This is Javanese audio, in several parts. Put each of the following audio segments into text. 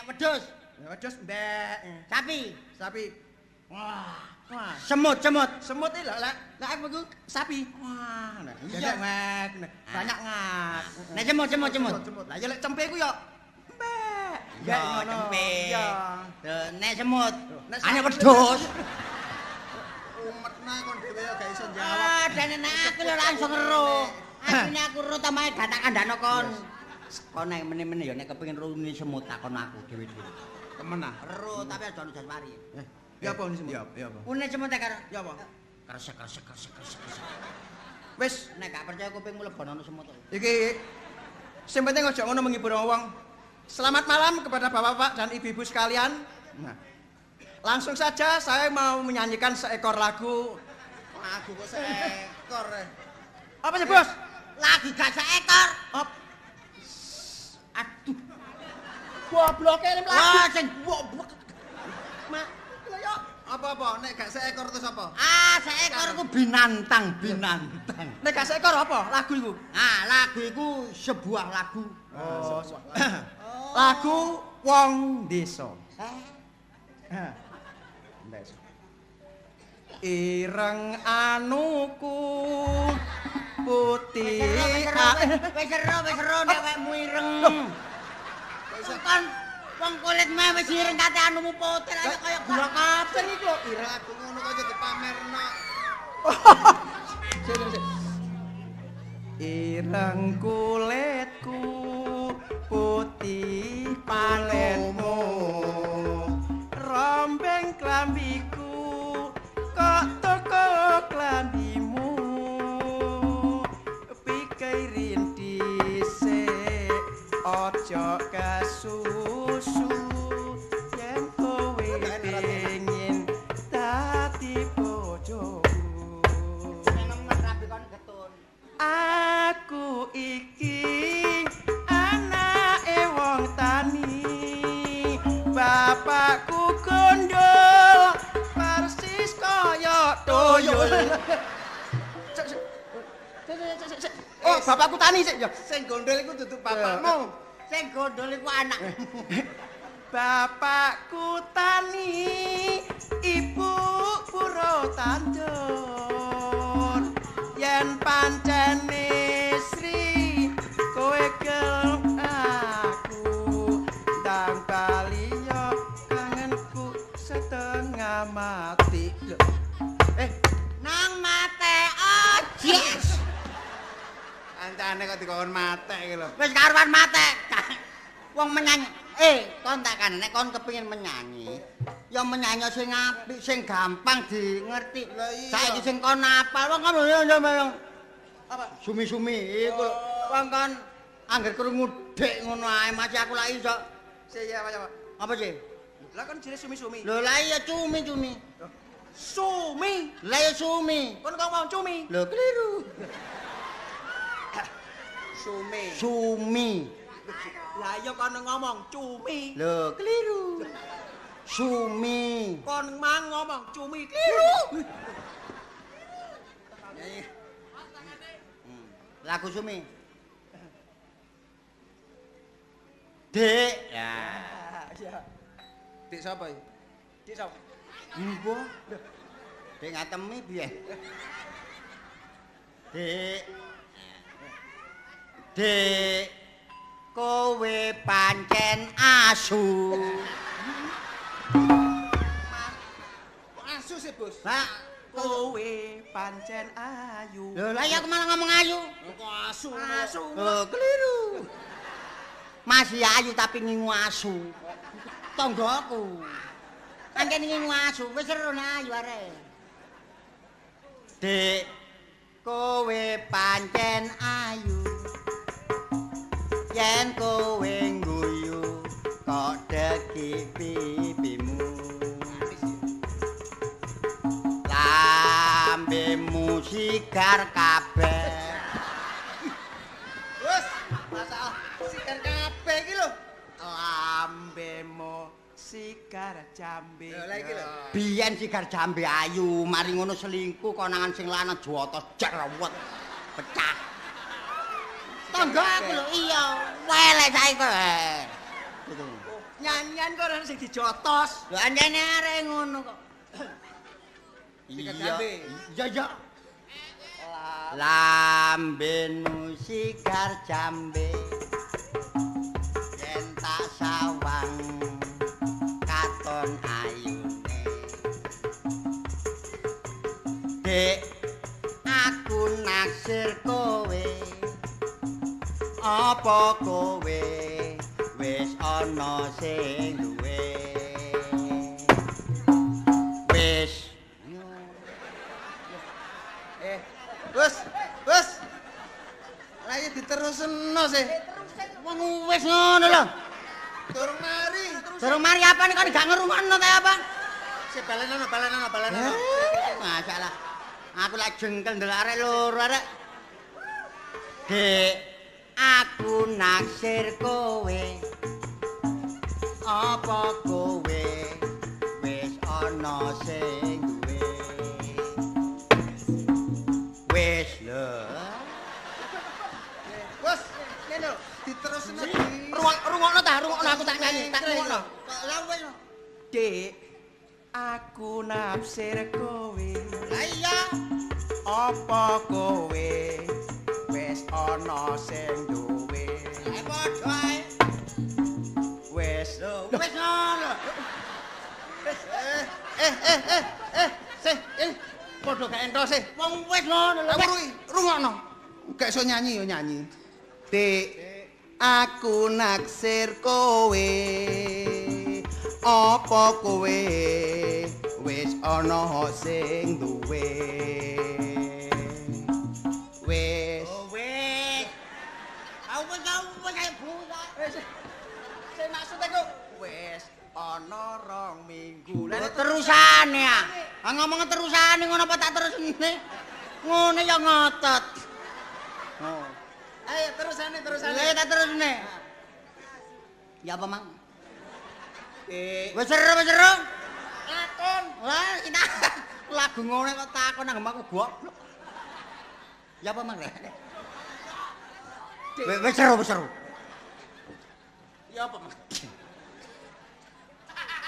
wedhus. Wedhus mbek. Sapi. Wah. Semut. Semut iki lho, Lek. Lah aku iku sapi. Wah, Iya. banyak ngat. Nek semut. Lah ya lek cempe ku yo mbek. Ya cempe. Iya. Nek semut. Nek Ane sapi- wedhus. Umetna kon dhewe yo gak iso jawab. Ah, dene nek aku lho langsung ero. Asline aku ero tamahe gatak kandhane kon. Kon nek meneh-meneh ya nek kepengin runi semut takon aku dhewe-dhewe. Temen ah. Ero tapi aja ono jasmari. Ya apa ini semut? Ya apa? Une semut karo. Ya apa? Kresek. Wis, Nek gak percaya kuping mlebono semut. iki sing penting aja ngono menghibur wong. Selamat malam kepada bapak-bapak dan ibu-ibu sekalian. Nah, langsung saja saya mau menyanyikan seekor lagu. Lagu kok seekor. Apa sih, Bos? Lagi gak seekor. Op. Aduh. Gobloke lem Wah, sing Mak, lho yo. Apa-apa? Nek gak seekor terus apa? seekor ku binatang. Nek gak seekor apa? Lagu iku. Lagu iku sebuah lagu. Oh. Lagu wong desa. Ireng anuku putih. Wis ero dhewekmu ireng. Kan wong kulit meh wis ireng kate anumu putih ayo kaya Gula kapten iki lho. ireng aku ngono kok aja dipamerno. Ireng kulitku putih paletmu rombeng klambiku kok toko klambimu pikirin dhisik aja kasusu yen kowe pengin dadi bojoku. Aku iki anake wong tani, bapakku gondol persis kaya tuyul. Oh, bapakku tani sik ya. Sing gondol iku dudu bapakmu. Sing gondol iku anak. Bapakku tani, ibu puro tandur. Yen pancen Sri kowe gelem aku ndang kaliya kangenku setengah mati. Nang mate ojes. Kancane kok dikon mate iki lho. Wis karuan mate. Wong menyanyi. Kon tak kan nek kon kepengin menyanyi, ya menyanyi sing apik, sing gampang dingerti. Saiki sing kon apal wong kan apa? Sumi-sumi iku lho. Wong kon angger krungu dik ngono ae masih aku lak iso. Sik ya, Pak. Apa sih? Lah kan jenenge sumi-sumi. Lho lah iya cumi-cumi. Sumi. Lah ya sumi. Kon kok mau cumi? Lho keliru. Sumi. Lah iya kon ngomong cumi. Lho keliru. Sumi. Kon mang ngomong cumi keliru. Lagu sumi. Dek. Ya. Dik sapa iki? Dik sapa? Mbah. Dek ngatemi piye? Dek. Kowe pancen asu. Asu sih, Bos. Pak, Kowe pancen ayu. lho lah ya aku malah ngomong ayu. Kok asu? Asu. Oh, keliru. Masih ayu tapi ngingu asu. Tonggoku. Anggen ngingu asu, wis ero nek ayu arek. Dek, kowe pancen ayu. Yen kowe ngguyu kok deki pipimu. Lambemu sigar kabeh. Wes, masalah sigar kabeh iki lho. Lambemu sigar jambe. Lah iki lho. Biyen sigar jambe ayu, mari ngono selingkuh konangan sing lanang jotos cerewet. Pecah. Tangga aku lho iya, welek saiki kok. Gitu. Nyanyian kok ora sing dijotos. Lho anjene arek ngono kok. Iya. Iya. Lambenu sigar jambe yen tak sawang katon ayune Dek aku naksir kowe apa kowe wis ana sing duwe wis Wes. Lah ya diterusno sih. Wong wis ngono lho. Durung mari apa nih kan gak ngerungokno ta apa? Balenono. Masalah. Aku lak jengkel ndelok arek loro arek. Dek, aku naksir kowe. Apa kowe wis ana sing duwe? Wis lho. Wes, ngene lho, diterusno. Rungokno aku tak nyanyi, tak rungokno. Lah wis. Dek, aku naksir kowe. Lah iya. Apa kowe wis ana sing duwe? Padha ae. Wis Wis ngono. Padha gak entos sih. Wong wis ngono lho. Rungokno. Gak iso nyanyi yo nyanyi. Dik, aku naksir kowe. Apa kowe wis ana sing duwe? Wis. Wis. Aku ae buta. Sing maksude kok wis ana 2 minggu. Lah terusane ah. Ngomong terusane ngono apa tak terusne? Ngono ya ngotot. Oh. Ayo terusane. Lah tak terusne. Ya apa mang? Wis seru. Lakon. Lah kita lagu ngono kok takon nang aku goblok. Ya apa mang? Wis seru. Ya apa, Mas?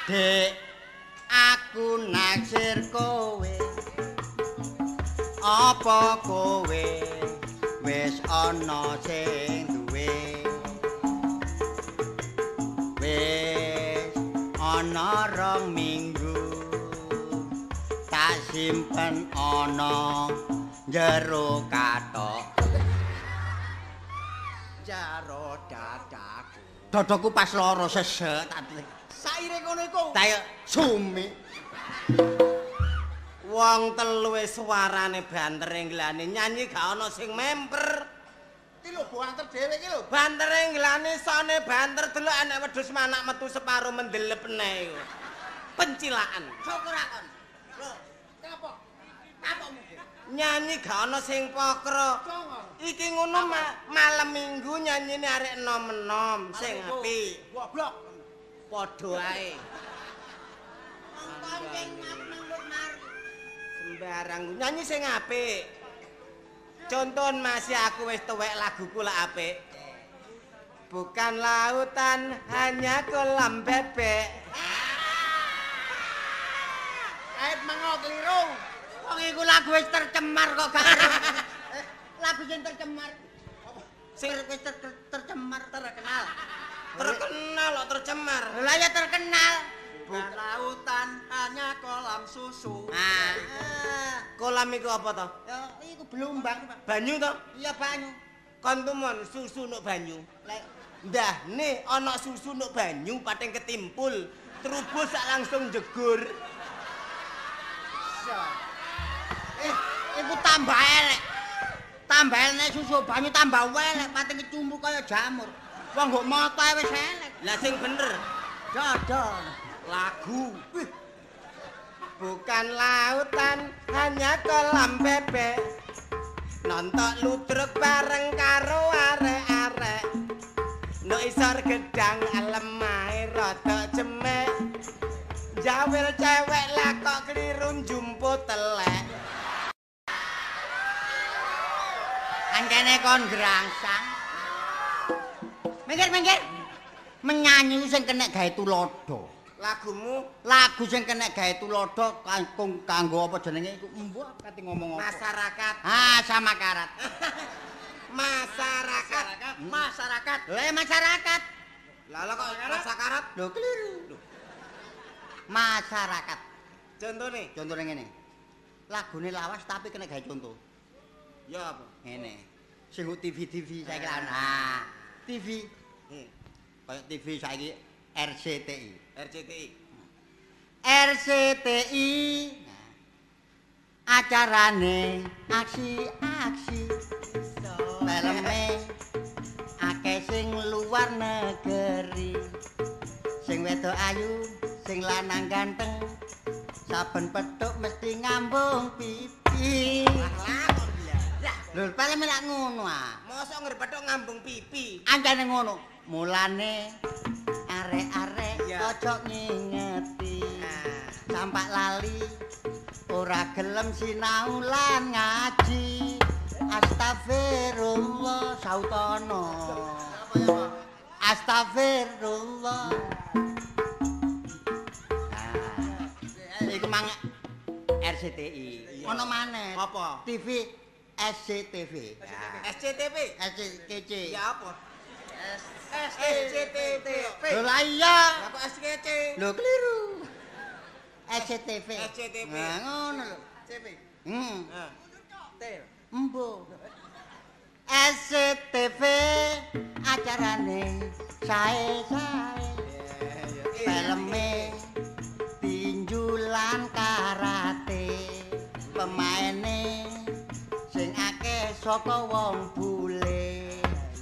Dek, aku naksir kowe. Apa kowe wis ana sing duwe? Wis ana 2 minggu tak simpen ana jero kathok. Jaro dadaku. Dadaku pas lara sesek tadi. Saire ngono iku. Kaya sumi. Wong telu wis suarane bantere nglane nyanyi gak ana sing memper. Iki lho banter dhewe iki lho. Bantere nglane sone banter delok anak wedhus manak metu separo mendelep neh iku. Pencilaan. Syukur akon. Lho, apa? Kapokmu iki? Nyanyi gak ana sing pokro. Iki ngono malam minggu nyanyine arek enom-enom sing apik. Goblok. Padha ae. Konceng nang mari. Sembarang nyanyi sing apik. Conton masih aku wis tuwek laguku lak apik. Bukan lautan hanya kolam bebek. Aib mengo keliru. Wong iku lagu wis tercemar kok gak. Lagu sing tercemar. Sing wis tercemar terkenal. Terkenal kok tercemar. Lah ya terkenal. Bukan lautan hanya kolam susu. Ah. Kolam iku apa to? Ya iku belumbang. Banyu to? Iya banyu. Kon tumon susu nuk banyu. Lek Ndah nih ana susu nuk banyu pating ketimpul, terubus sak langsung jegur. iku tambah elek. Tambah elek susu banyu tambah elek pating kecumbu kaya jamur. Wong mbok moto wis elek. Lah sing bener Dodol. lagu. Bukan lautan hanya kolam bebek. Nontok ludruk bareng karo arek-arek. Nduk isor gedang alemahe rada cemek. Jawil cewek lah kok keliru njumpo telek. Ancene kon grangsang. Minggir. menyanyi sing kena gawe tulodo. Lagu sing kena gawe tulodo kanggo apa jenenge iku mbok kate ngomong apa? Masyarakat. Ah, sama karat. Masyarakat. Masyarakat. Lah kok masyarakat? Lho keliru. Masyarakat. Contone ngene. Lagune lawas tapi kena gawe contoh. Ya apa? Ngene. Sing TV saiki lan. Nah, TV. Kayak TV saiki RCTI. RCTI. Acarane aksi-aksi. Filme akeh sing luar negeri. Sing wedok ayu, sing lanang ganteng. Saben petuk mesti ngambung pipi. Lho, paling melak ngono ah. Mosok ngrepethuk ngambung pipi. Anjane ngono. Mulane arek-arek ojo ngingeti. Sampak lali ora gelem sinau lan ngaji. Astagfirullah sautono. Astagfirullah. Iku mang RCTI. Ono maneh. Apa? TV SCTV. SCTV. SCTV. Ya apa? SCTV. Lho lah iya. Lah kok SCTV? Lho keliru. SCTV. SCTV. Nah, ngono lho. TV. Embo. SCTV acarane sae-sae. Filme tinjulan karate. Pemaine sing akeh saka wong bule.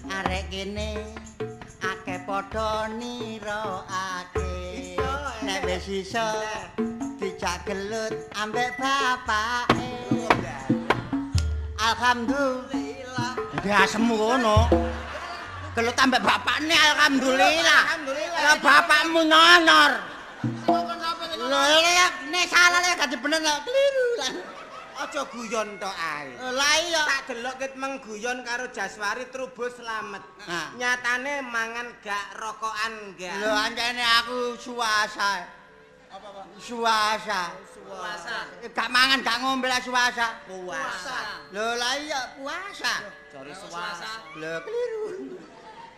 Arek kene akeh padha nirokake. Nek wis iso dijak gelut ambek bapake. Alhamdulillah. Biasemu ngono. Gelut ambek bapakne alhamdulillah. Lah bapakmu nyonor. Lho ya nek salah gak bener keliru lah. Aja guyon tok ae. Lah iya. Tak delok ket mengguyon karo Jaswari Trubus Slamet. Nyatane mangan gak rokokan gak. Lho anjane aku suasa. Apa? Suasa. Gak mangan gak ngombe lah suasa. Puasa. Lho lah iya puasa. Jare suasa. Lho keliru.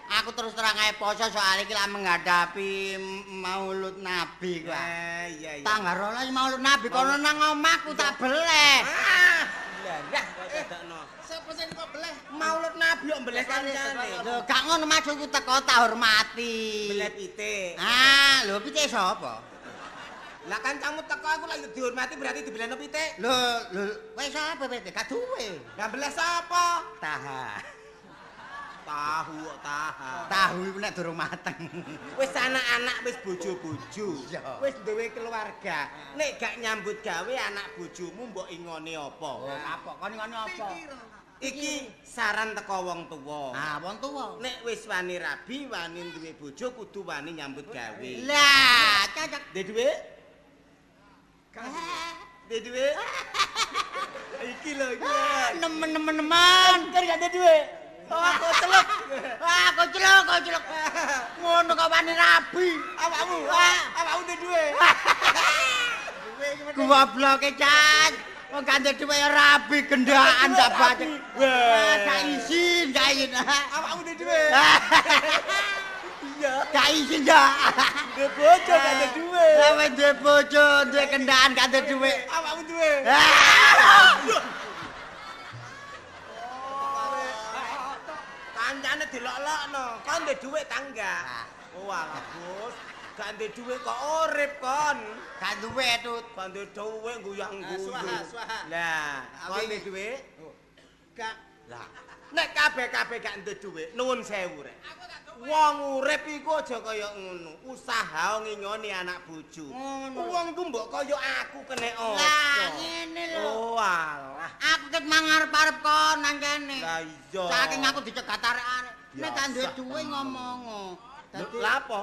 Aku terus terang ae poso soal iki lak menghadapi Maulud Nabi kuwi. Iya. Tanggal 12 Maulud Nabi kono nang omahku tak beleh. Lah dadakno. Sapa sing kok beleh? Maulud Nabi kok beleh kancane. Lho gak ngono maksudku teko tak hormati. Beleh pitik. Ah, lho pitik sapa? Lah kancamu teko aku lagi dihormati berarti dibelehno pitik. Lho, wis sapa pitik? Gak duwe. Lah beleh sapa? Taha. Tahu iku nek durung mateng. Wis anak-anak wis bojo-bojo. Iya. Wis duwe keluarga. Nek gak nyambut gawe anak bojomu mbok ingone apa? Apa? Kon ngene apa? Iki saran teko wong tuwa. Ah, wong tuwa. Nek wis wani rabi, wani duwe bojo kudu wani nyambut gawe. Lah, cocok. Duwe dhuwit? Duwe dhuwit? Iki lho iki. Nemen-nemen. Kan gak ada dhuwit. Aku celuk. Aku celuk. Ngono kok wani rabi. Awakmu duwe dhuwit. Gobloke Cak. Wong gak duwe ya rabi gendaan tak baca. Wah, gak izin. Awakmu duwe dhuwit. Iya. Gak izin ya. Duwe bojo gak ada dhuwit. Lah duwe bojo, duwe kendaan gak duwe. Awakmu duwe. Kancane dilok-lokno. Kon ndek dhuwit ta enggak? Oh alah, Bos. Gak ndek dhuwit kok urip kon. Gak duwe tut. Gak ndek dhuwit guyang-guyu. Swaha. Lah, kon ndek dhuwit? Gak. Lah, nek kabeh-kabeh gak ndek dhuwit, nuwun sewu rek. Wong urip iku aja kaya ngono. Usaha ngingoni anak bojo. Wong ku mbok kaya aku kene opo. Lah ngene lho. Oh alah. Aku ket mangarep-arep kon nang kene. Lah iya. Saking aku dicegat arek-arek. Nek gak duwe duwe ngomong. Dadi Lah apa?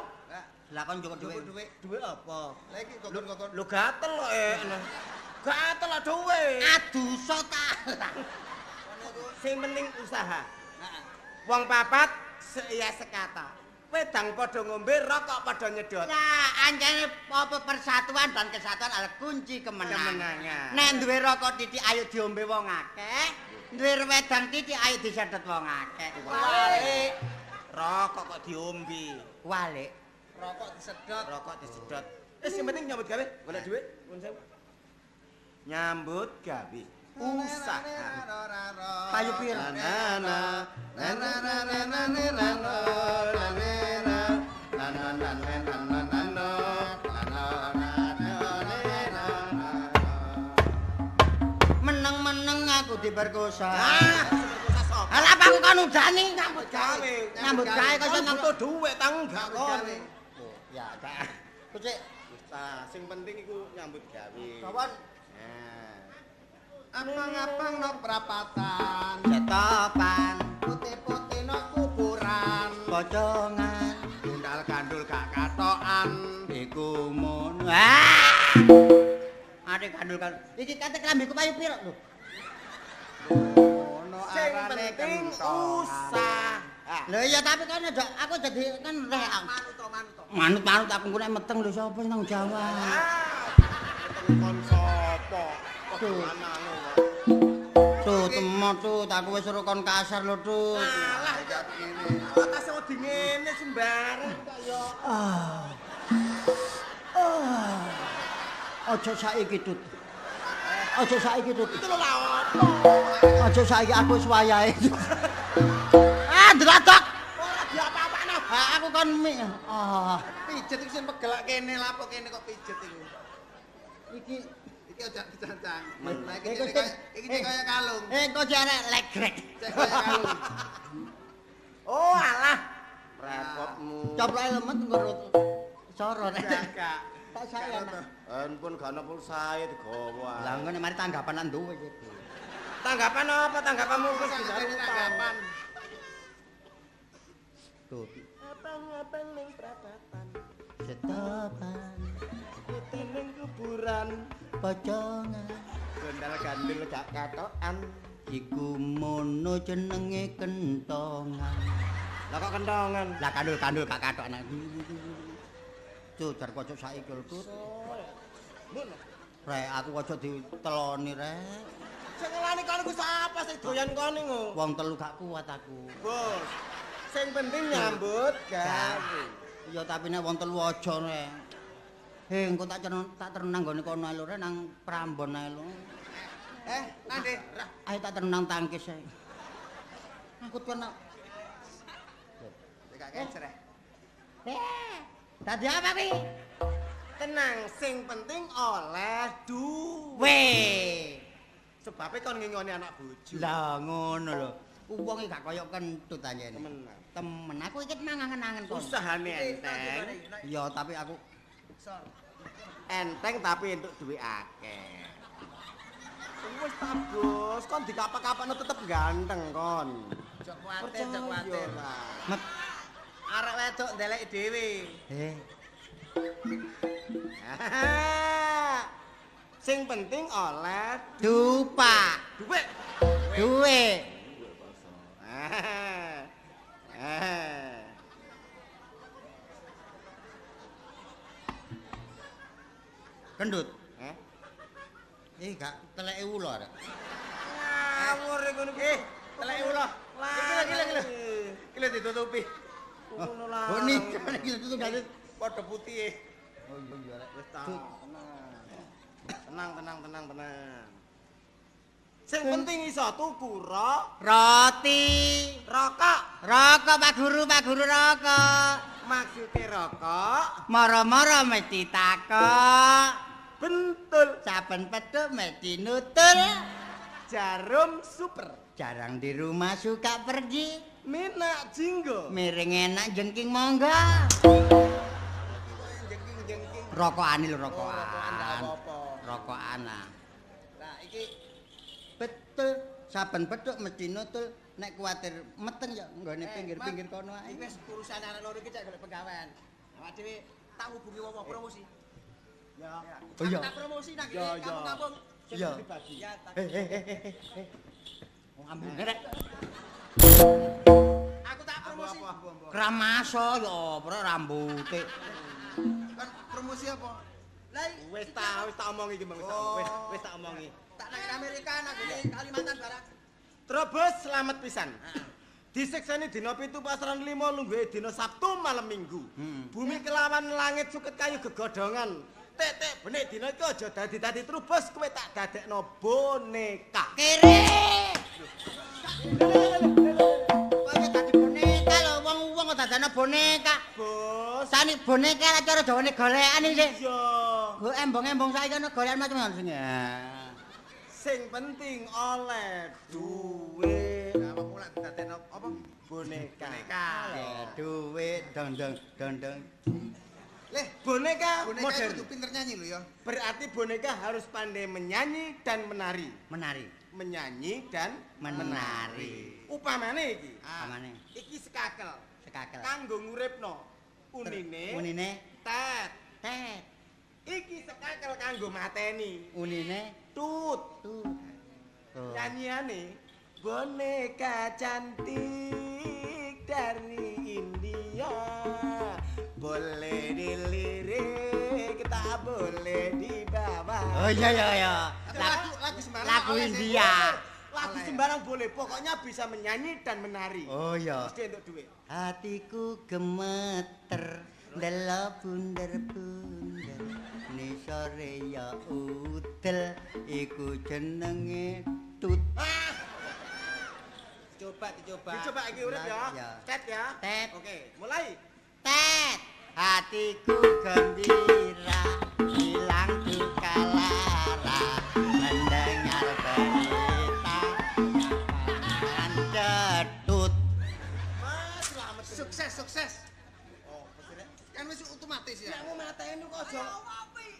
lah kon njukuk duwe. Duwe apa? Lah iki kokon-kokon. Lho gatel kok gatel lah dhuwit. Aduh sotalah. Sing penting usaha. Wong papat ya sekata. wedang padha ngombe, rokok padha nyedot. Nah, anjane apa persatuan dan kesatuan adalah kunci kemenangan. Kemenangan. Nek duwe rokok titik ayo diombe wong akeh, duwe wedang titik ayo disedot wong akeh. Walik. Rokok kok diombe. Walik. Rokok disedot. Sing penting nyambut gawe, golek dhuwit, pun sewu. Nyambut gawe. Usaha. Payu pir. Meneng-meneng aku diperkosa. Lah apa aku kan udani nyambut gawe. Nyambut gawe kok butuh dhuwit tang gak kon. Ya, gak. Kucik. Sing penting iku nyambut gawe. Kawan. Apang-apang no prapatan, Setopan. putih-putih no kuburan, Pocongan. gundal-gandul gak katokan, Iku mono. Ade kandul-kandul. Iki kate klambiku payu pira lho. ono Sing arane penting kentongan. usaha. Lho iya tapi kan aku jadi kan rek. Manut aku engko nek meteng lho sapa nang Jawa. Kon sapa? Tuh. Tuh temo tuh aku wis suruh kon kasar lho tuh. Alah kaya ngene. Atas wedi ngene sembarang kok ya. Aja saiki tut. Aja saiki tut. Itu lho lah apa? Aja saiki aku wis wayahe. Deladak. Ora diapa-apano. Aku kon Pijet iku sing pegelak kene lapo kene kok pijet iku. iki Iki aja dicancang. Nah Iku iki kaya kalung. kok jare legrek. Cek kaya kalung. Oh alah. Repotmu. Coplok lemet ngurut. Soro nek. Gak. Tak sayang. Ampun gak ana pulsae digawa. Lah ngene mari tanggapan nang duwe iki. Tanggapan apa? Tanggapanmu wis disarupan. Tanggapan. Tuh. Abang-abang ning prapatan, Setopan. putih ning kuburan, Pocongan. gondal-gandul gak katokan. Iku mono jenenge kentongan. Lah kok kentongan? Lah kandul-kandul gak kathok nang. Tuh jar kocok saiki lho, Tut. Rek aku aja diteloni, Rek. Sing ngelani kon iku sapa sing doyan kon iku? Wong telu gak kuat aku. Bos. Sing penting nyambut gawe. Iya tapi nek wong telu aja, Rek. Engko tak terenang nggone kono ae lho, Rek, nang Prambon ae lho. Nande. Ayo tak terenang tangkis ae. Aku kena. Gak kecer. Tadi apa kuwi? Tenang, sing penting oleh duit. Weh. Sebabnya kon ngingoni anak bojo. Lah ngono lho. Wong iki gak koyo kentut anjene. Temenan. Temen aku iki mangan-angan kon. Usahane enteng. Iya tapi aku Enteng tapi entuk duit akeh. Wis ta, Bos. Kon dikapak-kapakno tetep ganteng kon. Jok kuatir. Met. Arek wedok ndelek dhewe. Sing penting oleh Dupa. duit. Duwe. Kendut. Gak teleke ulo rek. Ngawur ngono kuwi. Telek ulo. Gila. Gila ditutupi. Ngono lah. Oh nikah iki tutup gak. Padha putih. Oh iya rek. Wis ta. Tenang. Sing penting iso tuku Roti. rokok. Rokok Pak Guru rokok. Maksude rokok Mara-mara mesti takok. bentul Saben pedhuk mesti nutul. jarum super. Jarang di rumah suka pergi. Minak jinggo. Miring enak jengking monggo. Jengking. Rokokan lho rokokan. Rokokan gak apa-apa. Rokokan lah. Nah, iki Betul. Saben pedhuk mesti nutul. Nek kuwatir meteng ya nggone pinggir-pinggir kono ae. iki wis urusan anak loro iki cek golek pegawaian. Awak dhewe tak hubungi wong promosi. Ya. Oh iya. Tak promosi nang Ya, kene kampung-kampung. Iya. Dibagi. Ya, tak. Wong ambil rek. Aku tak promosi apa? Kramaso ya ora rambute. Kan promosi apa? Lah Wis tak omongi iki, Bang. Wis tak omongi. tak nang Amerika nang Kalimantan barang. Trobos selamat pisan. Disekseni dina 7 pasaran 5 lungguhe dina Sabtu malam Minggu. Bumi kelawan langit suket kayu gegodongan. Tek benik dina iki aja dadi trobos kowe tak dadekno boneka. Kere. Kaya dadi boneka lho, wong kok dadana boneka. Bos. Sani boneka lah cara Jawane golekan iki. Iya. Go embong-embong saiki ana golekan macam-macam sing. Sing penting oleh duit. Apa pula dadekno apa? Boneka. Duit dong. Leh, Boneka boneka modern. itu pinter nyanyi lho ya. Berarti boneka harus pandai menyanyi dan menari. Menari. Menyanyi dan Menari. Upamane iki. Pamane. Iki sekakel. Sekakel. Kanggo nguripno. Unine tet. Tet. Iki sekakel kanggo mateni. Unine Tut. tuh. Nyanyiane boneka cantik dari India. Boleh dilirik, tak boleh dibawa. Oh iya. Lagu sembarang. Lagu oleh, India. Lagu sembarang boleh, pokoknya bisa menyanyi dan menari. Oh iya. Mesti untuk duit. Hatiku gemeter delok bunder-bunder ni sore ya udel iku jenenge tut. Dicoba iki urip ya. Ya. Tet ya. Tet. Oke, mulai. Tet hatiku gembira hilang duka lara mendengar berita kapan detut. Mas, selamat. Sukses. Oh, kan wis otomatis ya. Nek mau mateni kok aja.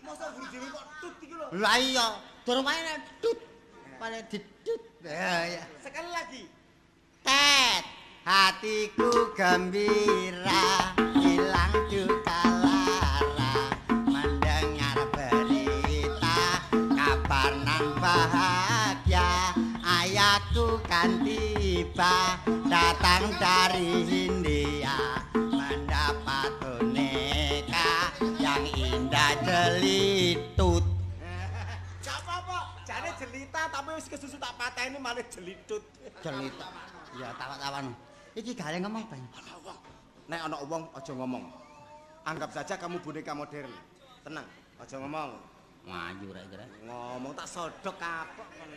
Masa guru dhewe kok tut iki lho. Lah iya, durung main tut. Paling ditut. Ya. Sekali lagi. Tet, hatiku gembira, hilang duka lara, mendengar berita, kabar nan bahagia, ayahku kan tiba, datang dari India, mendapat boneka yang indah jelitut. Gak apa-apa, jane jelita tapi wis kesusu tak pateni malah jelitut. Jelitut. Ya tawa-tawan. Iki gale ngomong, Bang. Nek ana wong aja ngomong. Anggap saja kamu boneka modern. Tenang, aja ngomong. Ngayu rek kira. Ngomong tak sodok kapok kon.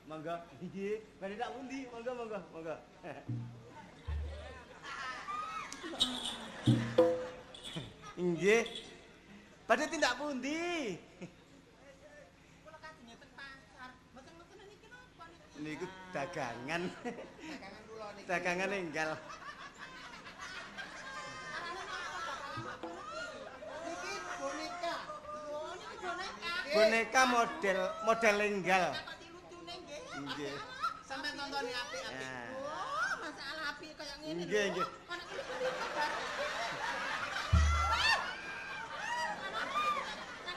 Mangga, iki badhe tak pundi? Mangga. Nggih. Badhe tindak pundi? Niku dagangan. Dagangan enggal. Iki boneka. Boneka model enggal. Nggih. Sampai tonton apik-apik. Nah. Masalah apik kaya ngene. Nggih.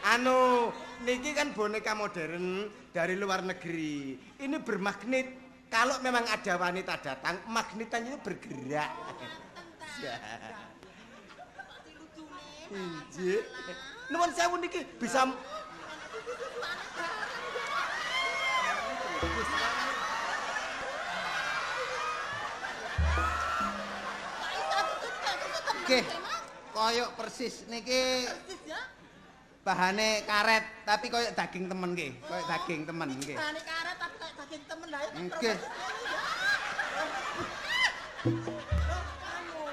Anu, niki kan boneka modern dari luar negeri. Ini bermagnet. Kalau memang ada wanita datang, magnetannya itu bergerak. Nggih. Nuwun sewu niki bisa Nggih, koyok persis niki bahane karet tapi koyok daging temen nggih, koyok daging temen nggih. Bahane karet tapi kayak daging temen lah. Nggih. anu,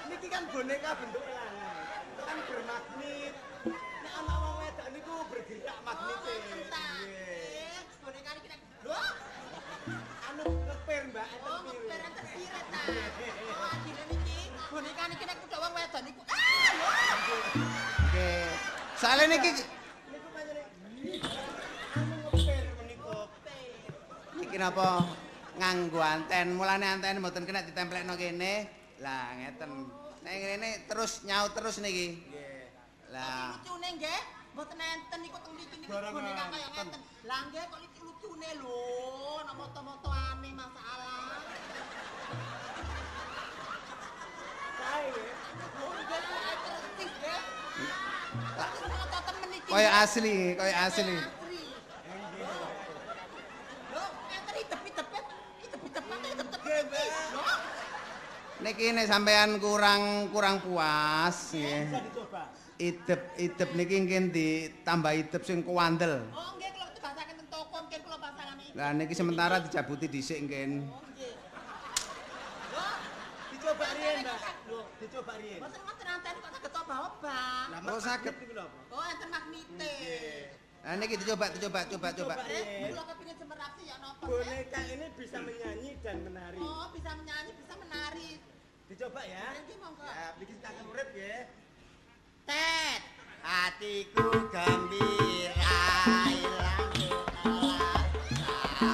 niki kan boneka bentuk lanang. Kan bermagnet. Nek ana wong wedok niku bergerak magnete. Nggih. Boneka iki nek lho. Anu ngepir Mbak, enten Oh, piru. ngeperan tersiret ta. Oh, adine niki. Boneka niki nek kudu wong wedok niku. Lho. Nggih. Soale niki Niku panjene. Anu ngepir meniku. niki napa nganggo anten, mulane anten mboten kena ditemplekno kene. Lah ngeten. Nek ngene terus nyaut terus niki. Nggih. Lah Lucune nggih. Mboten enten niku teng mriki niku Barang boneka kaya enten. ngeten. Lah nggih kok iki lucune lho, nek moto-motoane masalah. ae. Persis nggih. Foto temen iki. Kaya asli, kaya asli. Lho, enten idep-idepet. Idep-idepet. Lho. Niki nek sampean kurang puas nggih. Bisa dicoba. Idep niki nggih ditambah idep sing kuandel. Oh, nggih kula basaken teng toko nggih kula pasangane. Lah niki sementara dijabuti dhisik nggih. Oh, nggih. Lho, Dicoba riyen, Mbak. Lho, dicoba riyen. mboten ngoten anten kok saged coba-obah. Oh saged. Iki lho apa? Oh, enten magnete. Nah niki dicoba. Kula kepengin semerapsi ya napa? Boneka ini bisa menyanyi dan menari. Oh, bisa menyanyi, bisa menari. Dicoba ya. Nggih, monggo. Ya, bikin kangen urip ya. Tet. Hatiku gembira ilang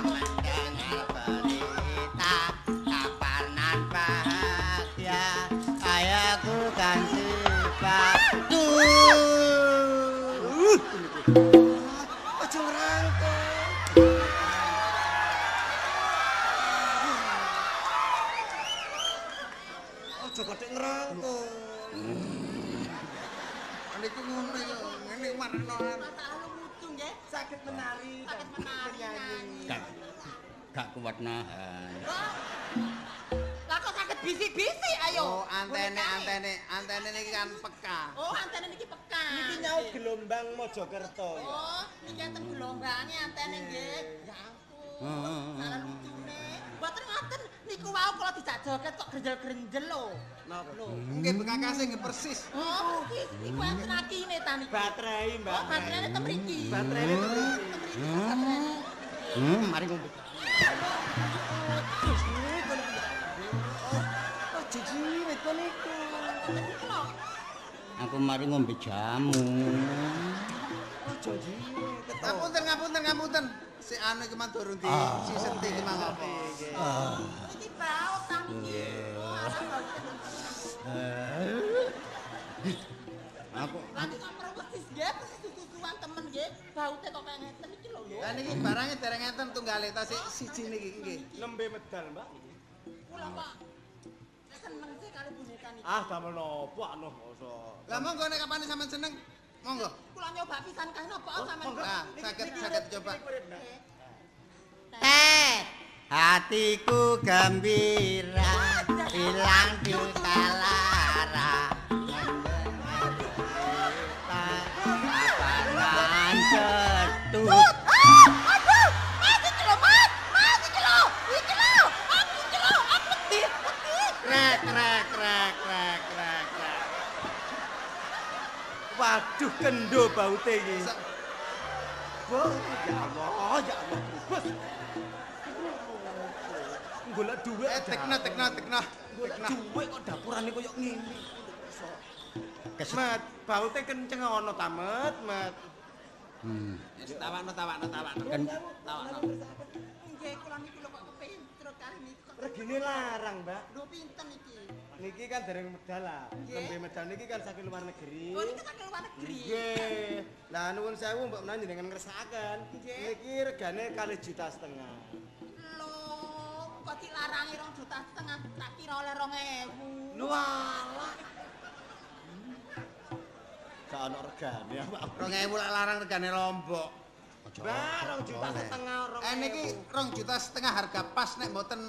mendengar berita kapanan bahagia ayahku kan sepatu. Aja ngerangkul. Aja kodhek ngerangkul. Niki ngono yo, ngene marno. Masalah lucu nggih. Sakit menari dan Sakit menari, menyanyi. Gak kuat nahan. Lah kok saged bisik-bisik ayo. Oh, antene niki kan peka. Oh, antene niki peka. Niki nyaut gelombang Mojokerto ya. Oh, niki enten gelombange antene nggih. Ya ampun. Salah lucune. Mboten ngoten niku wau kula dijak joget kok grenjel-grenjel lho. Napa? Nggih bekakase nggih persis. Oh, persis niku enten akine ta niku. Baterai, Mbak. Oh, baterainya tem mriki. Baterai itu Mari ngombe. Aja jiwit kon iku. Aku mari ngombe jamu. Aja jiwit. Ngapunten. Si anu iki mah durung di si senti iki mah apa. Iki baut ta niki. Aku Lagi kamar persis nggih, persis susuan temen nggih. Baute kok kaya ngeten iki lho lho. Lah niki barangnya dereng enten tunggale ta siji niki nggih. Nembe medal, Mbak. Kula kok seneng sih kali boneka niki. Ah, damel nopo anu masa. Lah monggo nek kapane sampean seneng, monggo. Kula nyoba pisan kae napa sampean. Nah, saged coba. teh hatiku gembira hilang duka lara kapanan ketut Aduh, mati iki lho, Mas. Mati iki lho. Iki lho. Aku pedih. Krek. Waduh, kendo baute iki. Wah, ya Allah, Bos. Golek dhuwit. Tekno. Golek dhuwit kok dapurane koyo ngene. Met, baute kenceng ana ta, Met. Tawakno. Nggih, kula niku lho kok kepengin terus kali niku. Regine larang, Mbak. Lho pinten iki? Niki kan dereng medal lah. Nembe medal niki kan saking luar negeri. Oh, niki saking luar negeri. Nggih. Lah nuwun sewu Mbak menawa jenengan ngersakaken. Nggih. Niki regane 2,5 juta. Lho, kok dilarangi 2,5 juta, tak kira oleh 2.000. Lho alah. Gak ono regane apa. 2000 lak larang regane Lombok. Mbak, 2,5 juta orang. Niki 2,5 juta harga pas nek mboten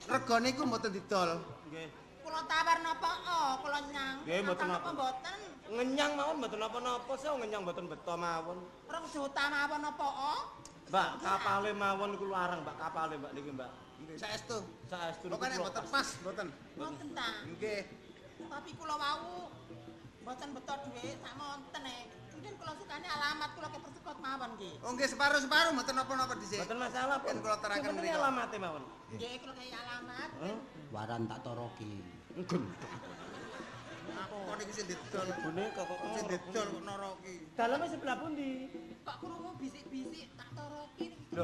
regane iku mboten didol. Nggih. Kula tawar napa? Oh, kula nyang. Nggih, mboten Napa napa. mboten? Ngenyang mawon mboten napa-napa, saya ngenyang mboten beto mawon. 2 juta mawon napa? Oh. Mbak, kapale mawon niku larang, Mbak, kapale Mbak niki, Mbak. Saestu. Saestu niku. Pokoke mboten pas, mboten. Mboten ta. Nggih. Tapi kula wau mboten beto dhuwit sak monten Mungkin kula sukane alamat kula kepersukot mawon nggih. Oh nggih separuh mboten napa-napa dhisik. Mboten masalah, Yen kula teraken Penting mriko. alamate mawon. Nggih, kula kaya alamat. waran tak toroki Kok niki sing didol. Boneka kok. Sing didol kok noroki. Daleme sebelah pundi? Kok krungu bisik-bisik tak toroki. Lho,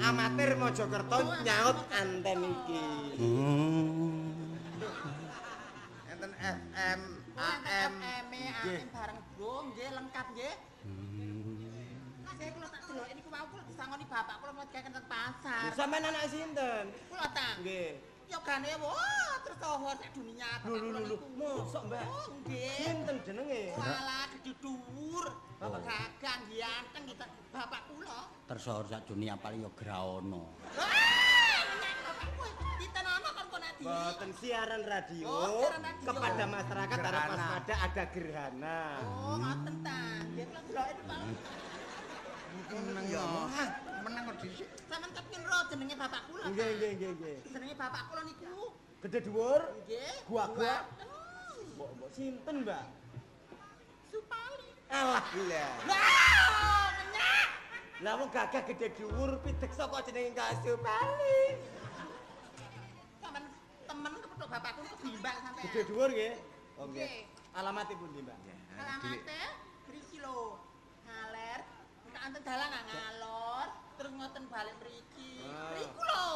amatir Mojokerto nyaut anten iki. Enten FM, AM. AM bareng bro, nggih lengkap nggih. Nggih kula tak delok niku wau kula disangoni bapak kula mlejakaken teng pasar. Sampeyan anak sinten? Kula ta. Nggih. Yogane wah tersohor sak dunia. Lho, mosok Mbak? Oh, nggih. Sinten jenenge? Walah gede dhuwur. Bapak gagang ganteng kita bapak kula. Tersohor sak dunia paling ya Graono. Boten siaran radio, Oh, siaran radio. kepada masyarakat harap waspada ada gerhana. Oh, ngoten ta. Nggih kula deloke Pak. Meneng ya. Meneng kok dhisik. Sampeyan kepengin ro jenenge bapak kula. Nggih. Jenenge bapak kula niku. Gede dhuwur. Nggih. Gua. Mbok sinten, Mbak? Supali. Alhamdulillah. Wah, menyak. Lah wong gagah gede dhuwur pidek saka jenenge Kasupali. Sampeyan temen kepethuk bapakku kebimbang sampeyan. Gede dhuwur nggih. Oh Nggih. nggih. Alamatipun ndi, Mbak? Alamate mriki lho. Ngaler, kanten dalan ngalor, terus ngoten balik mriki. Mriku lho.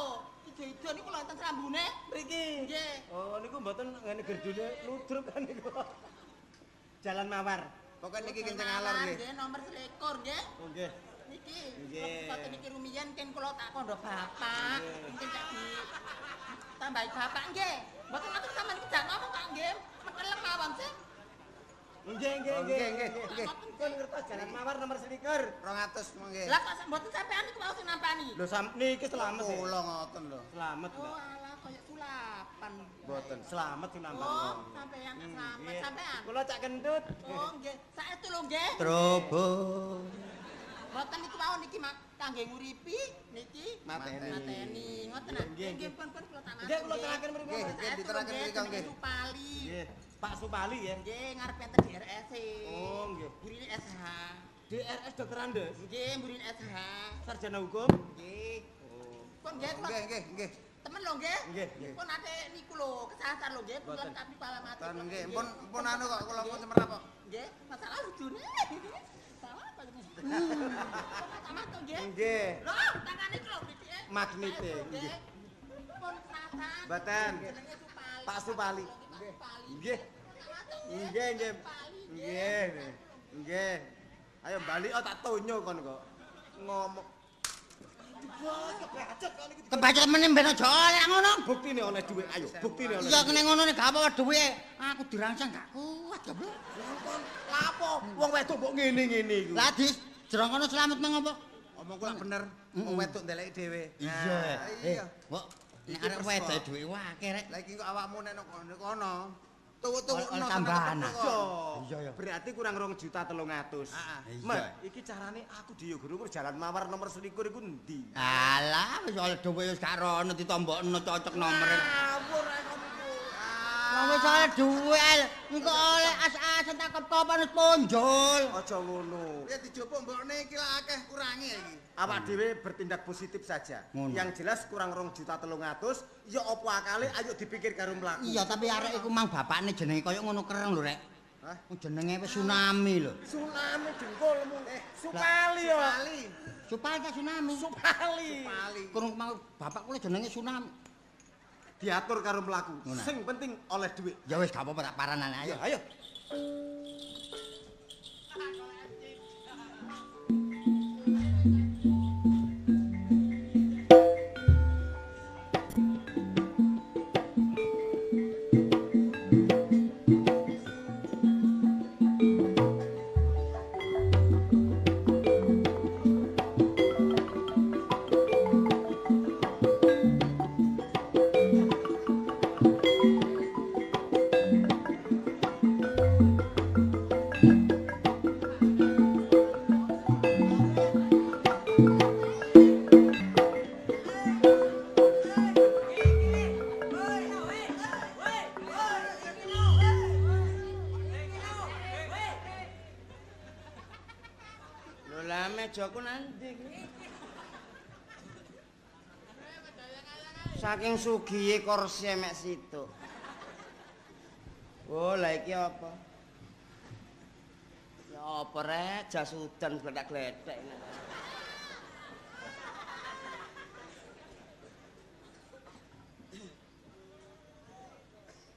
Ijo-ijo niku lho wonten srambune. Mriki. Nggih. Oh niku mboten ngene gerdune ludruk kan niku. Jalan Mawar. Pokoke niki kenceng alor nggih. Nggih, nomor 21 nggih. Oh nggih. Niki. Nggih. Kok niki rumiyin ken kula tak kandha bapak. Mungkin tak di tambahi bapak nggih. Mboten ngoten sampeyan niku jak ngomong kok nggih. Mekelek mawon sih. Nggih. Nggih. Pun ngertos Jalan Mawar nomor 21. 200 monggo. Lah kok mboten sampean niku mau sing nampani. Lho niki selamat ya. Kula ngoten lho. Selamat, Oh, Mbak. alah koyo sulapan. Boten selamat sing nambah. Oh, sampean tak selamat sampean. Kula cak kentut. Oh, nggih. Saestu lho nggih. Trobo. Mboten niku mawon niki kangge nguripi niki mateni. Ngoten ah. Nggih pun kula tak matur. Nggih kula teraken mriku. Nggih, diteraken mriki nggih. Supali. Nggih. Pak Supali ya. Nggih, ngarep enten DRS. Oh, nggih. Burine SH. DRS Dokter Andes. Nggih, burine SH. Sarjana hukum. Nggih. Oh. Pun nggih kula Nggih. temen lho nggih. Nggih. Pun ate niku lho kesasar lho nggih, pun tapi palamat. Ten nggih, pun anu kok kula pun cemerap kok. Nggih, masalah lujune. Salah apa jenenge? Sama to nggih. Nggih. Lho, tangane iki lho ditike. Magnete, nggih. Pun kesasar. Mboten. Jenenge Supali. Pak Supali. Nggih. Nggih. Nggih. Ayo bali tak tonyo kon kok. Ngomong. Wah, kebacet kok niku. Kebaca meneh ben aja oleh ngono. Buktine oleh dhuwit, ayo. Buktine oleh. Iya kene ngono nek gak apa duwe. Aku dirangsang gak kuat ya, Bro. Lapo? Wong wedok mbok ngene-ngene iku. Lah dis, jero ngono selamat nang apa? Omong kula bener. Wong wedok ndeleki dhewe. Iya. Kok nek arek wedok duwe akeh rek. Lah iki kok awakmu nek kono. Tuwuk-tuwukno tambahan. Iya. Berarti kurang 2.300.000. Iya. Mas, iki carane aku diyo guru Jalan Mawar nomor 21 iku endi? Alah, wis oleh duwe wis gak rono ditombokno cocok nomere. Ngawur ae kono iku. Wong wis oleh duwe, engko oleh as-asen tak kepopan wis ponjol. Aja ngono. Ya dijupuk mbokne iki lah akeh kurangi ya iki. Awak dhewe bertindak positif saja. Ngono. Yang jelas kurang 2.300.000, ya apa akale ayo dipikir karo mlaku. Iya, tapi arek iku mang bapakne jenenge koyo ngono kereng lho rek. Hah? Jenenge wis tsunami lho. Tsunami jengkolmu. Supali ya. Supaya tak tsunami. Supali. Kurang mau bapak kula jenenge tsunami. Diatur karo mlaku. Ngono. Sing penting oleh duit. Ya wis gak apa-apa tak paranan ayo. Ayo. Mejaku nanti. Saking sugihe kursi mek situ. Oh, lah iki apa? Ya apa rek, jas udan gledak-gledek.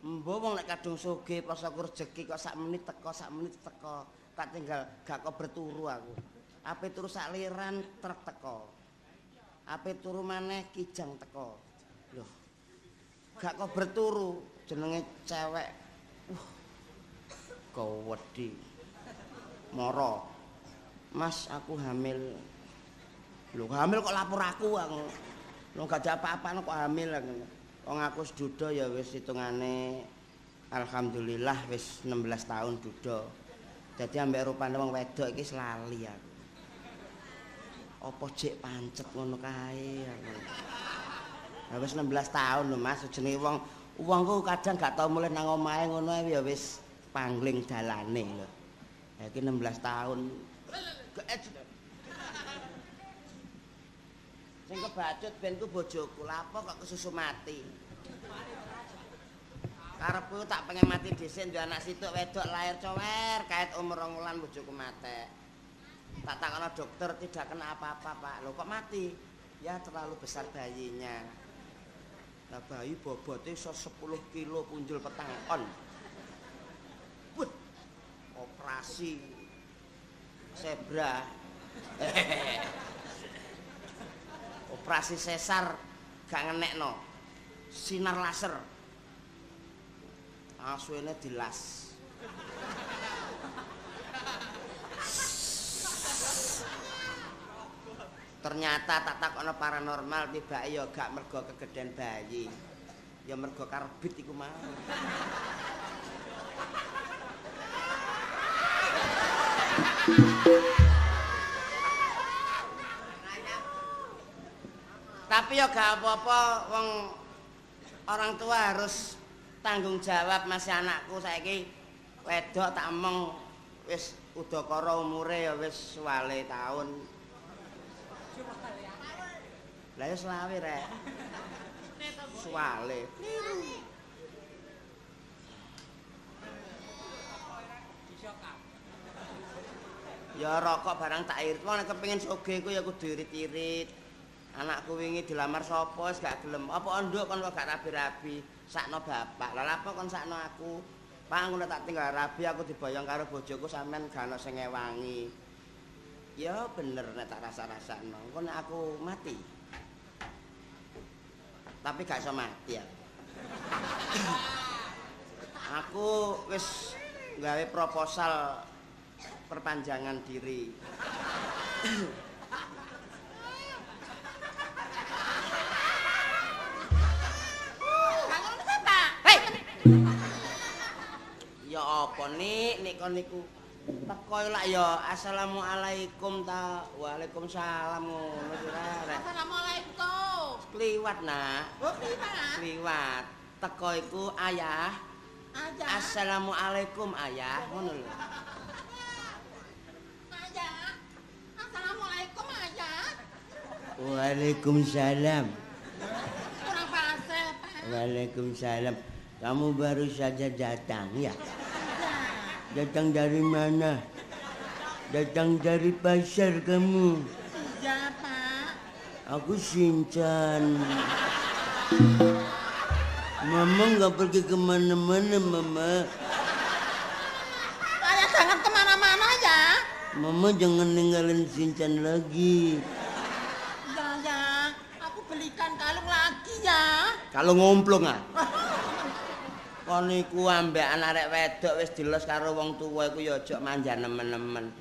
Mbok wong nek kadung sugih pas aku rejeki kok sak menit teko. Tak tinggal gak kok berturu aku. Ape turu sak liran truk teko. Ape turu maneh kijang teko. Loh. Gak kok berturu jenenge cewek. Gawedi. Moro. Mas, aku hamil. Lho, hamil kok lapor aku. Lho gak ada apa-apa kok hamil. Wong aku seduda ya wis hitungane alhamdulillah wis 16 tahun duda. Dadi ambek rupane wong wedok iki lali aku. Apa jek pancet ngono kae aku. Ya wis 16 tahun lho Mas, jenenge wong ku kadang gak tau mulih nang omahe ngono ya wis pangling dalane lho. Ya iki 16 tahun. Sing kebacut ben ku bojoku, lapo kok kesusu mati. Karepku tak pengen mati dhisik duwe anak situk wedok lahir cower, kait umur 2 wulan bojoku mate. Tak takono dokter tidak kena apa-apa, Pak. Loh kok mati? Ya terlalu besar bayinya. Nah bayi bobotnya iso 10 kilo punjul petang on. Wut. Operasi zebra. Operasi sesar gak ngenekno. Sinar laser. Asune dilas. Ternyata tak takokno paranormal tibake ya gak mergo kegeden bayi. Ya mergo karbit iku mau. Tapi ya gak apa-apa wong orang tua harus tanggung jawab masih anakku saiki wedok tak emong wis udakara umure ya wis 20 tahun. Lah ya 20 rek. 20. Ya rokok barang tak irit. Wong nek kepengin sugih ku ya kudu irit-irit. Anakku wingi dilamar sapa wis gak gelem. Apa nduk kon kok gak rabi-rabi, sakno bapak. Lah apa kon sakno aku? Pak ngono tak tinggal rabi aku diboyong karo bojoku sampean gak ono sing ngewangi. Ya bener nek tak rasa-rasakno. Engko nek aku mati. Tapi gak iso mati aku. Aku wis gawe proposal perpanjangan diri. Ya apa nik kon niku teko lak ya assalamualaikum ta waalaikumsalam ngono rek. Assalamualaikum. Kliwat nak. Oh, kliwat. Kliwat. Teko iku ayah. Ayah. Assalamualaikum ayah ngono lho. Ayah. Assalamualaikum ayah. Waalaikumsalam. Kurang fasih, Pak. Waalaikumsalam. Kamu baru saja datang ya? Datang dari mana? Datang dari pasar kamu. Iya, Pak. Aku Shinchan. Mama nggak pergi kemana-mana, Mama. Ayah jangan kemana-mana ya. Mama jangan ninggalin Shinchan lagi. Ya, ya. Aku belikan kalung lagi ya. Kalau ngomplong ah. Kon iku ambek anak arek wedok wis dilos karo wong tuwa iku ya aja manja nemen-nemen.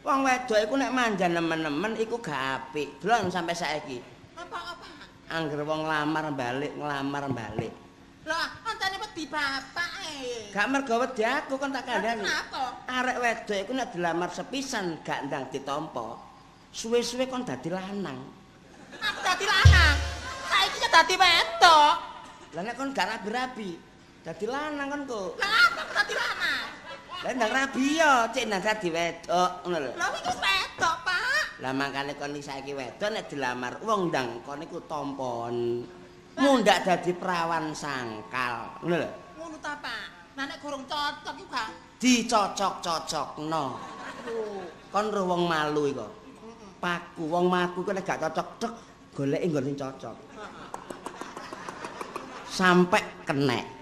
Wong wedok iku nek manja nemen-nemen iku gak apik. Delok sampai saiki. Apa-apa? Angger wong ngelamar balik. Lah, kancane wedi bapak Gak mergo wedi aku kon tak kandhani. Kenapa? Arek wedok iku nek dilamar sepisan gak ndang ditampa. Suwe-suwe kon dadi lanang. Aku dadi lanang. Saiki ya dadi wedok. Lah nek kon gak rabi-rabi dadi lanang kan kok. Lah apa aku dadi lanang? Lah ndang rabi ya, cek ndang dadi wedok ngono lho. Lah iki wedok, Pak. Lah makane kon iki saiki wedok nek dilamar wong ndang kon iku tampon. Mundak dadi perawan sangkal, ngono lho. Ngono ta, Pak. Lah nek gorong cocok iku gak Dicocok-cocokno. Kon ro wong malu iku. Paku wong maku nek gak cocok tek goleki nggon sing cocok. Sampai kenek.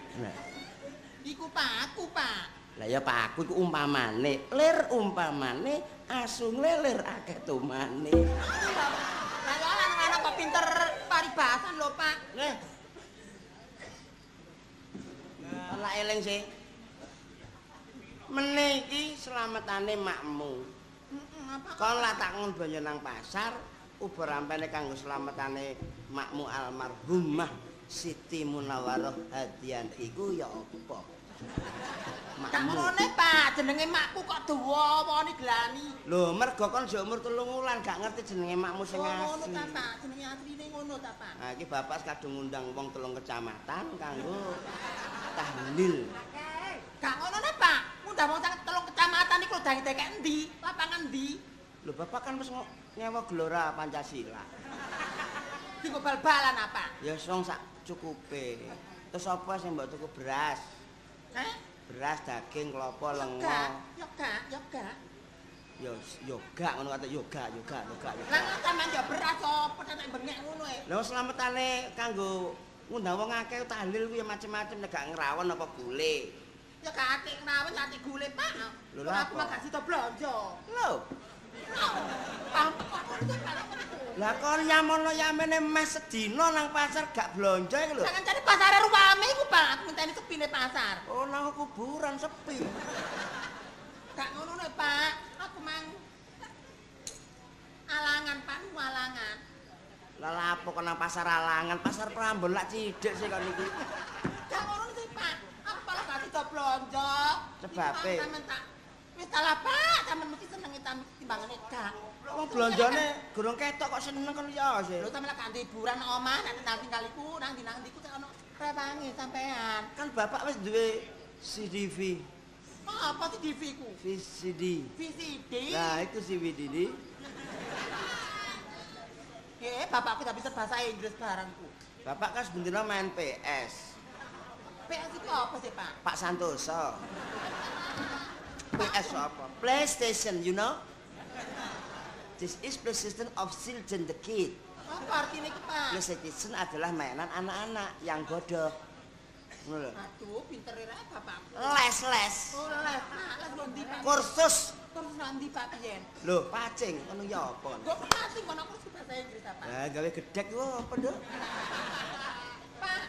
Iku paku, Pak. Lah ya paku iku umpamane, lir umpamane asung lelir akeh tumane. Lah ya anak-anak kok pinter paribasan lho, Pak. tak eling sih. Meneh iki slametane makmu. Kon lah tak ngon banyu nang pasar, uber rampene kanggo slametane makmu almarhumah Siti Munawwarah Hadian iku ya apa? Gak ngene, Pak, jenenge makku kok dawa wani gelani. Lho, mergo kon jek umur 3 wulan gak ngerti jenenge makmu sing Ngono asli. ta, Pak, jenenge asline ngono ta, Pak. Nah, iki bapak kadung ngundang wong 3 kecamatan kanggo tahlil. Gak ngono ne, Pak. Ngundang wong 3 kecamatan iku dang-dang endi? Lapangan ndi? Lho, bapak kan wis nyewa Gelora Pancasila. Dienggo bal-balan apa? Ya song sak cukupe. Terus apa sing mbok tuku beras? Beras, daging, klopo, lengo. Ya gak. Yo gak ngono kata yo gak. Lah sampean yo beras apa tetek bengek ngono e. Lha slametane kanggo ngundang wong akeh tahlil kuwi macem-macem nek gak ngrawon apa gule. Ya gak atik ngrawon atik gule, Pak. Lho Ora aku mah gak sida blonjo. Lho, Paham. lah kon yamono yamene mes sedina nang pasar gak blonjo iku lho. Jangan cari pasare ruwame iku, Pak. Aku ngenteni sepine pasar. Oh, nang kuburan sepi. Gak ngono nek, Pak. Aku mang alangan, Pak, alangan. Lah lapo kok nang pasar Alangan, pasar Prambon lak cidhek sih kon iki. Gak ngono sih, Pak. Aku malah gak sida blonjo. Sebabe? Sampeyan tak wis salah, Pak. Sampeyan mesti senengi timbangane gak. Wong blonjone gurung ketok kok seneng kon ya sih. Lho sampeyan gak hiburan nang omah, nang tinggaliku, nang dinandiku tak ono rewangi sampean. Kan bapak wis duwe CDV. Apa sih DV ku? VCD. VCD. Nah, itu CVD. Bapakku tak bisa bahasa Inggris barangku. Bapak kan sebenarnya main PS. PS itu apa sih, Pak? Pak Santoso. PS apa? PlayStation, you know? This is PlayStation of children the kid. Apa artinya itu, Pak? PlayStation adalah mainan anak-anak yang bodoh. Ngono lho. Aduh, pinter ya bapakku. Les. Oh, les. Nah, les nanti, Pak. Kursus. Terus nanti, Pak, piyen? Lho, pacing ngono ya apa? Gue pasti kon aku suka bahasa Inggris apa? Lah gawe gedhek ku apa, Nduk? Pak,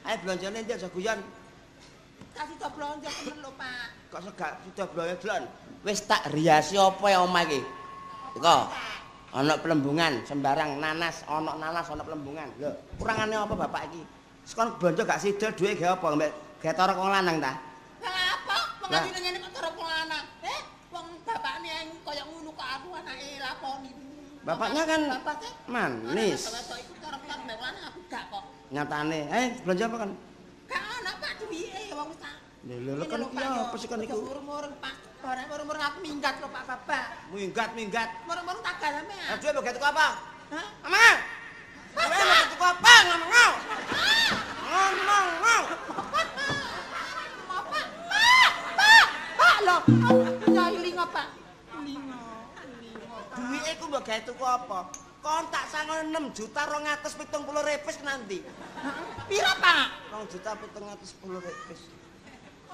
Ayo blonjone ndi aja guyon. kasih to blonjo temen lho, Pak. Kok segak sudah blonjo blon. Wis tak riasi apa ya omah iki? Iko. Ana pelembungan sembarang nanas, ana pelembungan. Lho, kurangane apa bapak iki? Sekon blonjo gak sidol duwe gawe apa? Gawe torok wong lanang ta? Lah apa? Wong ngene ngene kok karo wong lanang. Wong bapakne yang koyo ngono kok aku anake lakoni. Bapaknya kan Bapaknya manis. Bapak iku karo mbek lanang aku gak kok. Nyatane, blonjo apa kan? Gak ana Pak duwike wong wis tak. Lho kan iki apa sih kan iku? Murung-murung Pak. Barang murung-murung aku minggat lho Pak Bapak. Minggat. Murung-murung tak gak sampean. Aduh, mbok tuku apa? Hah? Ama. Mbok tuku apa ngomong? Ngomong. Pak lho, ya ilingo Pak. Ilingo. Duwike ku mbok gawe tuku apa? Kontak sangon 6.270.000 nanti. Pira Pak? 2.710.000.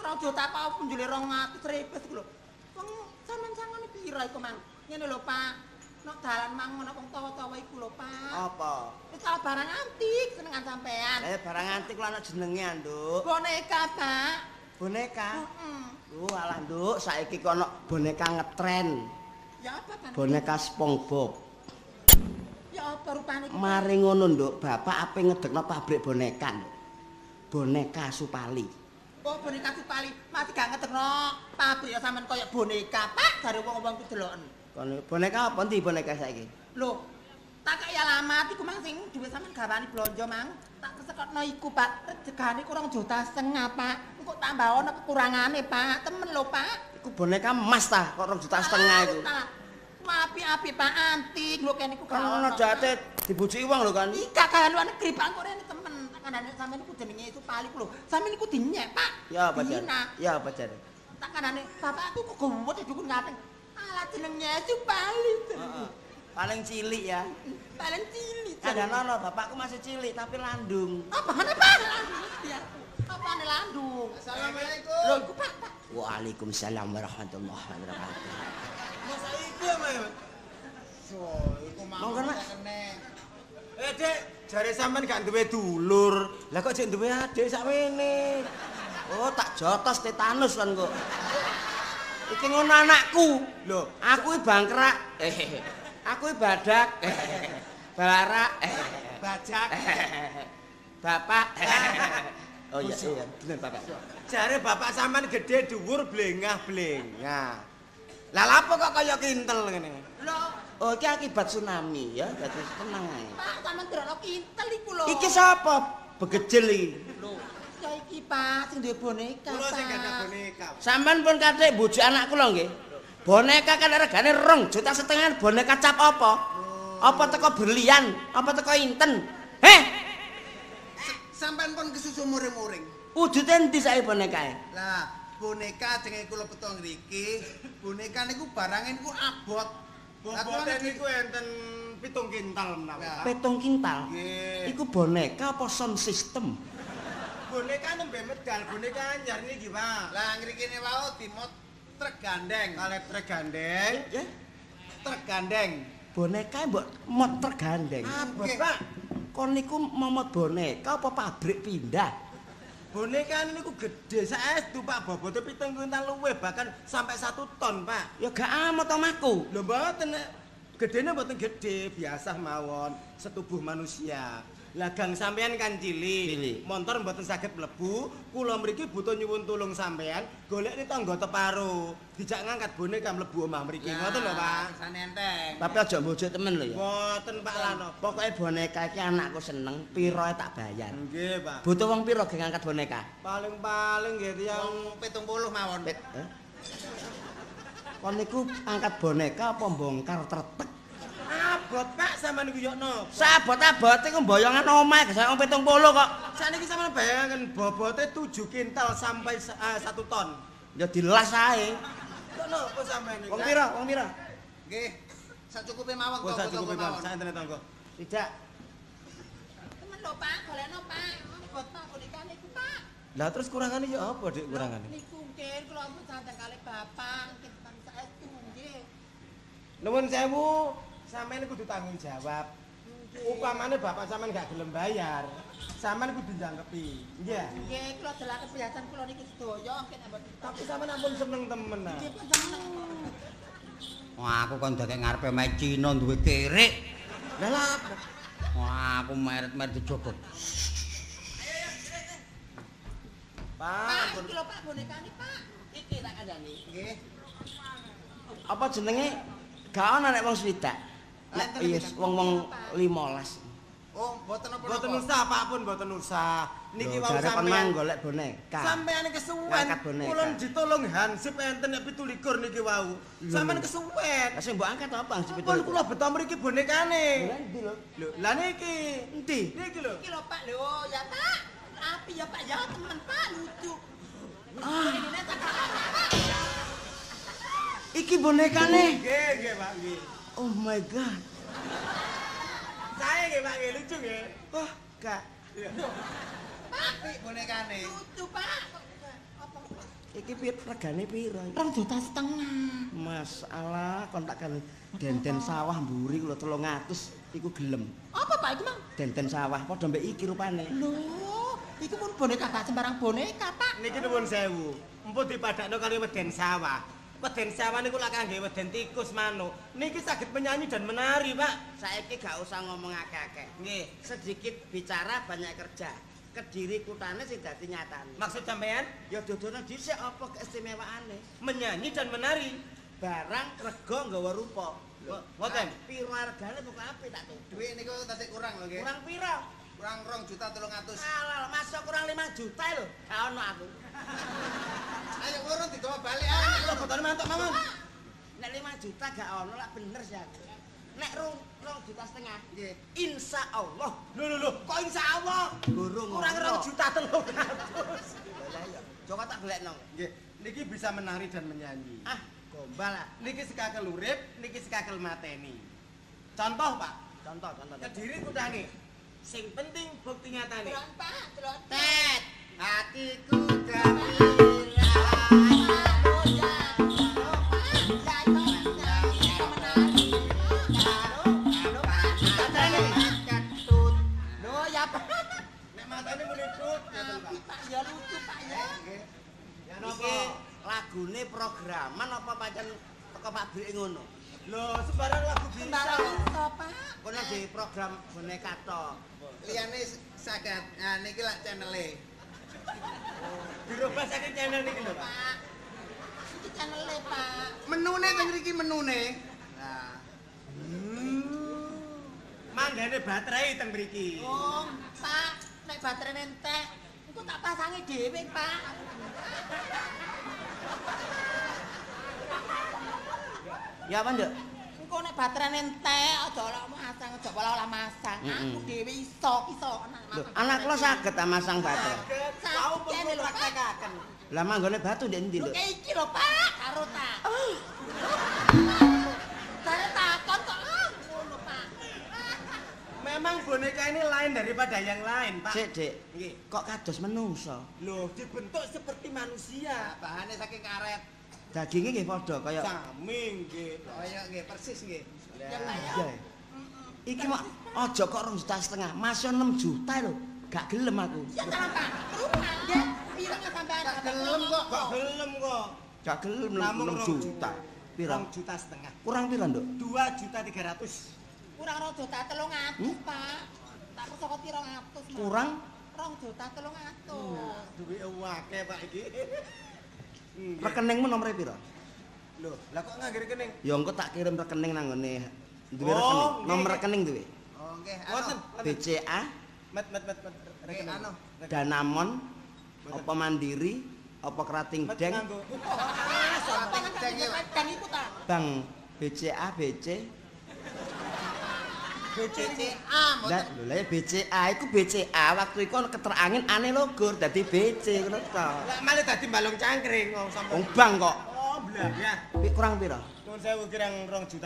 Ora juta apa punjule 200.000 iku lho. Wong sampean sangone pira iku, Mang? Ngene lho, Pak. Nek dalan mang ana wong tawa-tawa iku lho, Pak. Apa? Wis salah barang antik senengan sampean. Barang antik ku ana jenenge, Nduk. Boneka, Pak. Boneka. Heeh. Alah, Nduk, saiki ku ana boneka ngetren. Ya apa kan? Boneka SpongeBob. Ya apa rupane iku? Mari ngono, Nduk, bapak ape ngedekno pabrik boneka, Nduk. Boneka Supali. Oh, boneka Supali. Masih gak ngeterno pabrik sampean koyo boneka, Pak. Dari wong-wong ku deloken. Kono boneka apa ndi boneka saiki? Lho, tak kaya alamat iku Mang sing duwe sampean gawani blonjo, Mang. Tak kesekotno iku, Pak. Regane kurang 1,5 juta, Pak. Engko tambah ana kekurangane, Pak. Temen lho, Pak. Iku boneka emas ta, kok 2,5 juta iku. Api-api Pak antik lho kene iku Kan ono jate dibujuki wong lho kan. Ika kan luar negeri Pak kok rene temen. Takane sampean iku jenenge Supali lho. Sampeyan iku dinyek, Pak. Ya apa jare? Ya apa jare? Takanane bapakku kok gowet dukun ngateng. Alah jenenge Supali. Heeh. Paling cilik ya. Paling cilik. Kadang-kadang bapakku masih cilik tapi landung. Apane Pak? Ya. Apane landung? Assalamualaikum. Lho iku Pak. Waalaikumsalam warahmatullahi wabarakatuh. Masa iki ya, Mas? So, iku mau kena. Dek, jare sampean gak duwe dulur. Lah kok jek duwe adik sakmene. Oh, tak jotos tetanus kan kok. Iki ngono anakku. Lho, aku iki bangkrak. Aku iki badak. Barak. Bajak. Bapak. Oh iya, bener Bapak. Jare bapak sampean gede dhuwur blengah-blengah. Lah lapo kok kaya kintel ngene? Lho, Oh, iki akibat tsunami ya, dadi tenang ae. Pak, sampean ndelok kintel iku lho. Iki sapa? Begejel iki. Lho, ya iki Pak, sing duwe boneka. Kula sing Pak. gadah boneka. Sampean pun kate bojo anakku lho nggih. Boneka kan regane 2,5 juta boneka cap apa? Apa teko berlian? Apa teko inten? Heh, Sampean pun kesusu muring-muring. wujude endi saiki bonekae? Lah, boneka jenenge kula petong ngriki, boneka niku barange niku abot. Bobote niku enten 7 kintal menawa. 7 kintal. Nggih. Iku boneka apa sound system? Boneka nembe medal, boneka anyar niki, Pak. Lah ngrikine wau dimot truk gandeng. Kalih trek gandeng, Ya, trek gandeng. boneka mbok motor gandeng. Abot, Nggih. Pak. Kon niku momot boneka apa pabrik pindah? Boneka niku gede saestu, Pak. Bobote 7 kintal luwih, bahkan sampai 1 ton, Pak. Ya gak amat omahku. Lho mboten nek gedene mboten gede, biasa mawon, setubuh manusia. Lah gang sampean kan cilik. Cilik. Montor mboten saged mlebu, kula mriki butuh nyuwun tulung sampean golekne tangga teparo. Dijak ngangkat boneka mlebu omah mriki. Ngoten lho, Pak. Sane enteng. Tapi aja mbojo temen lho ya. Mboten Pak Lano. Pokoke boneka iki anakku seneng, piroe tak bayar. Nggih, Pak. Butuh wong piro ge ngangkat boneka? Paling-paling nggih tiyang Wong 70 mawon. Kon niku angkat boneka apa bongkar tretek? abot, Pak, sampean niku yo napa? Sabot-abote ku mboyongan omahe gesek wong 70 kok. Saniki sampean bayangaken bobote 7 kintal sampai 1 ton. Ya dilas ae. Kok napa sampean niku? Wong piro? Wong piro? Nggih. Sacukupe mawon Wes sak tonggo-tonggo cukupe, Pak. mawon. Sak entene tangga. Tidak. Temen lho Pak, golekno Pak. Bot Pak boneka niku Pak. Lah terus kurangane ya apa, Dik, kurangane? Niku nggih kula ampun santen kalih Bapak, nggih teman saestu nggih. Nuwun sewu, sampean kudu tanggung jawab. Upamane bapak sampean gak gelem bayar, sampean kudu njangkepi. Nggih. Nggih, kula delaken perhiasan kula niki sedaya nggih nambah Tapi sampean ampun seneng temen. nggih pun seneng. Wah, aku kon dadi ngarepe mae Cina duwe kerik. Lah lha apa? Wah, aku meret-meret dijogok. Pak, Pak, ampun. iki lho Pak bonekane Pak. Iki tak kandhani. Nggih. Apa jenenge? Gak ana nek wong swidak. Nek yes wong-wong 15. Oh, mboten apa-apa. Mboten usah, Pak pun mboten usah. Niki Lho, wau jare kon mang sampean. golek boneka. Sampean kesuwen. Ngangkat boneka. Kula ditolong hansip enten nek 17 niki wau. Sampean kesuwen. Lah sing mbok angkat apa sing Pun kula beto mriki bonekane. Endi lho? Lho, lah niki. Endi? Niki lho. Iki lho Pak lho, ya Pak. Api ya Pak, ya temen Pak lucu. Iki bonekane. Nggih, nggih, Pak, nggih. Oh my god. Saya nggih, Pak, nggih lucu nggih. Wah, gak. Apik bonekane. Lucu Pak. Iki regane piro? 2,5 juta. Masalah kon tak kan denden sawah mburi kula 300 iku gelem. Apa Pak iku Mang? Denden sawah padha mbek iki rupane. Lho, iku pun boneka gak sembarang boneka Pak. Niki nuwun sewu. Empun dipadakno kali weden sawah. Weden sawah niku lak kangge weden tikus manuk. Niki saged menyanyi dan menari, Pak. Saiki gak usah ngomong akeh-akeh. Nggih. Sedikit bicara banyak kerja. Kediri kutane sing dadi nyatane. Maksud sampean Ya dodono dhisik apa keistimewaane? menyanyi dan menari. Barang rega nggawa rupa. Ngoten. Piro regane pokoke apik tak tuh. Duit niku tasik kurang lho nggih. Kurang piro? Kurang 2.300.000. Halal, masuk kurang 5 juta lho. Gak ono aku. Ayo urun digawa balik Kok ae. botone mantuk mawon. Nek 5 juta gak ono lak bener sih aku. Nek 2,5 juta Nggih. insya Allah Lho, kok insyaallah burung kurang 2 juta 300. Coba tak golekno. Nggih, niki bisa menari dan menyanyi. Ah, gombal lah. Niki sekakel urip, niki sekakel mateni. Contoh, Pak. Contoh. Kediri kutane. Sing penting bukti nyatane. Delok Pak, delok Tet, hatiku gembira. Lho ya Pak. Nek matane muni tut, Api Pak ya lucu Pak ya. Nggih. programan apa pancen teko pabrik ngono? Lho, sembarang lagu bisa. Sembarang iso, Pak. Kono di program boneka tok. Liyane saged niki lak channel-e. Dirubah saking channel niki lho, Pak. Pak. Iki channel-e, Pak. Menune teng mriki menune. Nah, Manggane baterai teng mriki. Oh, Pak, nek baterai entek, engko tak pasangi dhewe, Pak. Ya apa, Nduk? Engko nek baterai entek, aja olah masang, aja olah masang. Aku dhewe iso Lho, anak kula saged ta masang baterai. Tahu kene lho, Pak. Lah manggone batu ndek endi, Lho Nduk? kayak iki lho, Pak, karo tak. Dari takon kok ngono, Pak. Memang boneka ini lain daripada yang lain, Pak. Sik, Dik. nggih. Kok kados menungso? Loh, dibentuk seperti manusia. Bahane saking karet. Dagingnya nggih padha kaya Sami nggih. Kaya nggih persis nggih. Ya, Pak ya. iya. Iki mok aja kok 2,5 juta, Mas 6 juta lho. Gak gelem aku. Ya salah, Pak. Rumah nggih. Pirang sampean? Gak gelem kok. Gak gelem Namung 6 juta. Pira? 2,5 juta. Kurang pira, Nduk? 2.300.000. Kurang 2.300.000, Pak. Tak perso 200, Mas. Kurang 2.300.000. Duwe akeh Pak iki. rekeningmu nomere pira? Loh, lah kok nganggo rekening? Ya engko tak kirim rekening nang ngene. Duwe Oh, rekening. nggih, Nomor nggih. rekening duwe. Oh, nggih. Wonten BCA, Met rekening. Danamon, apa Mandiri, apa Krating Deng, Dan iku ta. Bank BCA, BC. BCA Lah, lho lah ya BCA iku BCA waktu iku ana keterangin aneh logor dadi BC ngono to. Lah malah dadi balung cangkring wong sampe. Wong bank kok. Oh, blah. Kurang pira? Nuwun sewu kirang 2.300.000.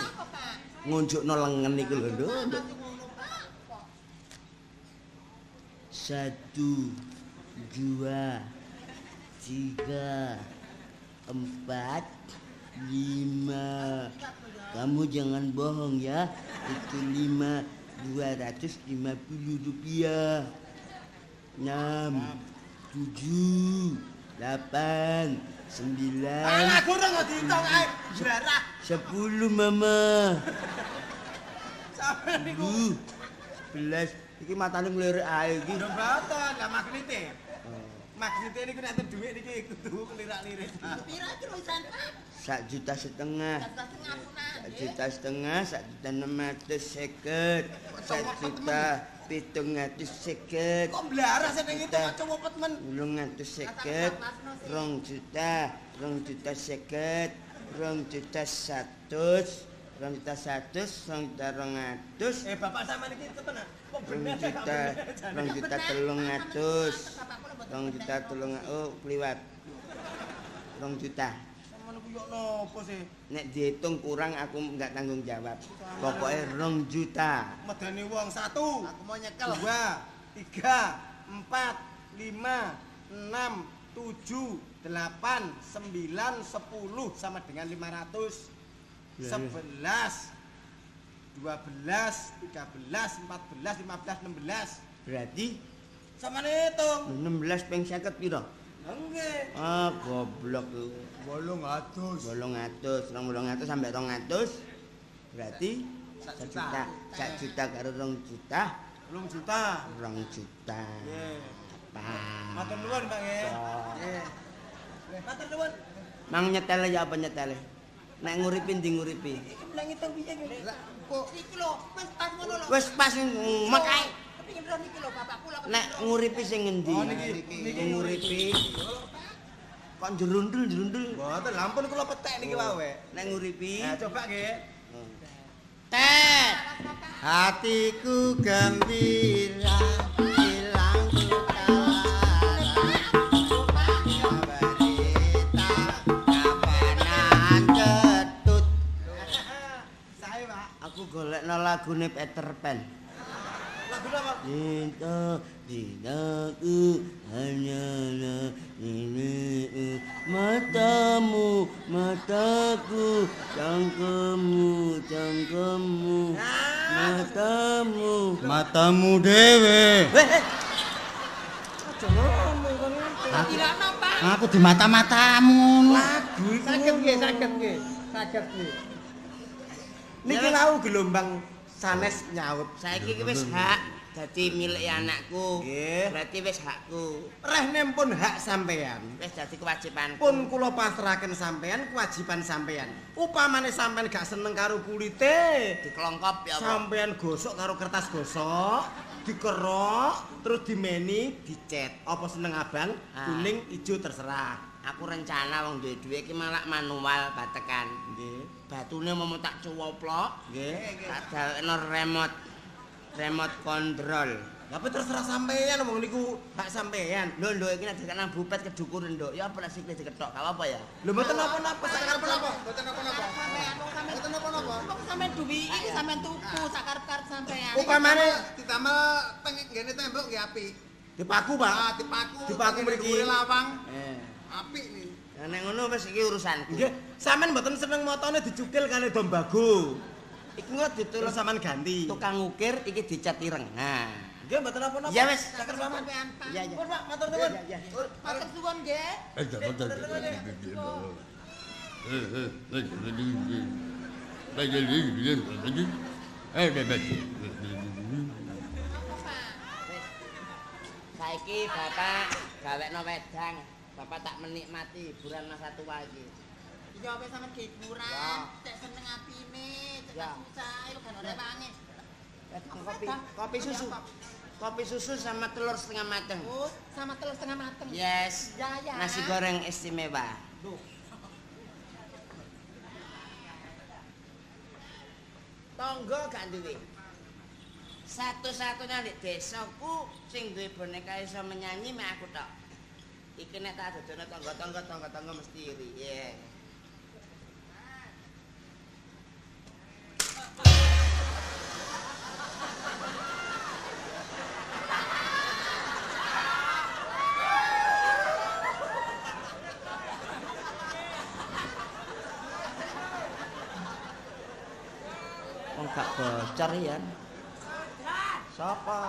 Apa, Pak? Ngunjukno lengen iku lho, Nduk. Masih ngono, Pak. Kok 1, 2, 3, 4, 5. Kamu jangan bohong ya. Itu 5, 250 rupiah. 6, 7, 8, 9, Gorong kok diitung ae. Jarah. 10, Mama. Sampe niku 11. Iki matane mlirik ae iki. lho mboten, lah magnete. Magnete niku nek enten dhuwit niki kudu lirak-lirik. pira iki lho isan, Pak? 1,5 juta. 1,5 juta, 1.650.000, 1.750.000. Kok mblaras ning itu kok cowopet men. 850, 2 juta, 2.50.000, 2.100.000, 2.100.000, 2.200.000, Bapak sama niki tenan. Kok bener 2.300.000, 2.300.000, oh kliwat. 2 juta. Sampeyan ku yo nopo sih? Nek dihitung kurang aku nggak tanggung jawab. Pokoknya 2 juta. Medani wong 1. Aku mau nyekel. 2, 3, 4, 5, 6, 7, 8, 9, 10 sama dengan 500. 11, 12, 13, 14, 15, 16. Berarti Sama hitung. 16 ping 50 pira? Nggih. Ah, goblok lu. 800. 800 sampai 200. Berarti 1 juta. 1 juta karo 2 juta. 2 juta. 2 juta. Nggih. Apa? Matur nuwun, Pak nggih. Nggih. Matur nuwun. Mang nyetele ya apa nyetele? Nek nguripi ndi nguripi? Lah ngitung piye nggih? Lah kok Iki lho, wis pas ngono lho. Wis pas mek ae. Kepingin ro niki lho bapakku lho. Nek nguripi sing ngendi? Oh, niki nguripi. Kok jerundul. Mboten, lampun kula petek niki wae. Nek nguripi. Nah, coba nggih. Tet, hatiku gembira, hilang berita, kapanan ketut. Sae, Pak. Aku golekno lagune Peter Pan. Lagu apa? Cintaku hanyalah ini matamu, mataku, cangkemmu, matamu dewe. Tidak napa. Aku di mata-matamu. Lagu iku. Saged nggih. Saged nggih. Niki lau gelombang sanes nyaut. Saiki iki wis hak dadi milik anakku. Nggih. Berarti wis hakku. Rehne pun hak sampean. Wis dadi kewajibanku. Pun kula pasrahaken sampean kewajiban sampean. Upamane sampean gak seneng karo kulite, Dikelongkop ya apa? sampean gosok karo kertas gosok, dikerok, terus dimeni, dicet. Apa seneng abang, kuning, ijo terserah. Aku rencana wong duwe-duwe iki malah manual batekan. Nggih. Batune mau tak cuwoplok, Nggih. tak dalekno remote control. Tapi terserah sampean wong niku hak sampean. Lho iki nek dikene bupet kedukur nduk. Ya apa nek sikile diketok, gak apa-apa ya. Lho mboten napa-napa sakar Napa? Mboten napa-napa. Mboten napa-napa. Kok sampean duwi iki sampean tuku sakarep-karep sampean. Upamane ditamel teng ngene tembok nggih apik. dipaku, Pak. Ah, dipaku. Dipaku mriki. Dhuwure lawang. Eh. Apik nih. Lah nek ngono wis iki urusanku. Nggih, sampean mboten seneng motone dicukil kali dombago. Iki kok ditulung Terus sampean ganti. tukang ngukir iki dicat ireng. Nah. Nggih mboten napa-napa. Ya wis. Sakar sampean. Iya iya. Pun Pak, matur nuwun. Matur suwun nggih. Saiki Bapak gawekno wedang. Bapak tak menikmati hiburan masa tua iki. Ya wis sampean hiburan, cek seneng apine, cek Ya. susah, lho kan ora wangi. Kopi susu. Kopi susu sama telur setengah mateng. Oh, sama telur setengah mateng. Yes. Ya, ya. Nasi goreng istimewa. Tonggo gak duwe. Satu-satunya di desaku sing duwe boneka iso menyanyi mek aku tok. Iki nek tak dodono tangga-tangga mesti iri. Yeah. Wong gak bocor ya. Sapa?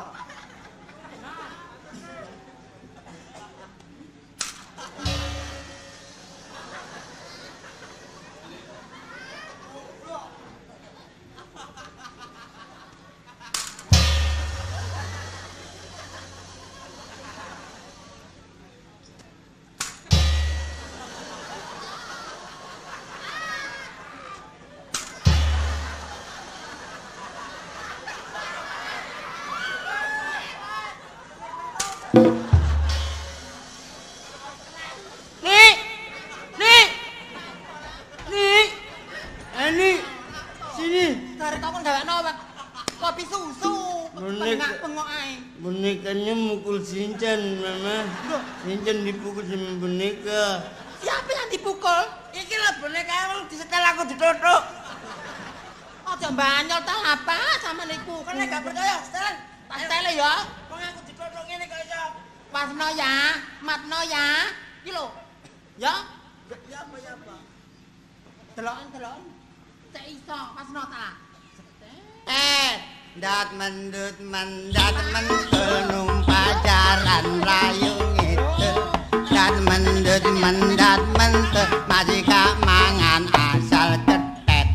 Kopi susu, bengak-bengok ae. Bonekanya mukul Shinchan, Mama. Shinchan dipukul sama boneka. Siapa yang dipukul? Iki lho boneka wong disetel aku ditotok. Aja mbanyol ta apa sama niku. Kan nek gak percaya, setelan. Tak tele ya. Wong aku ditotok ngene kok iso. Wasno ya, matno ya. Iki lho. Ya. Ya apa? Delok. Cek iso, wasno ta. Dat mendut mendat mentul numpak jalan rayu ngidul. Dat mendut mendat mentul masih gak mangan asal cetet.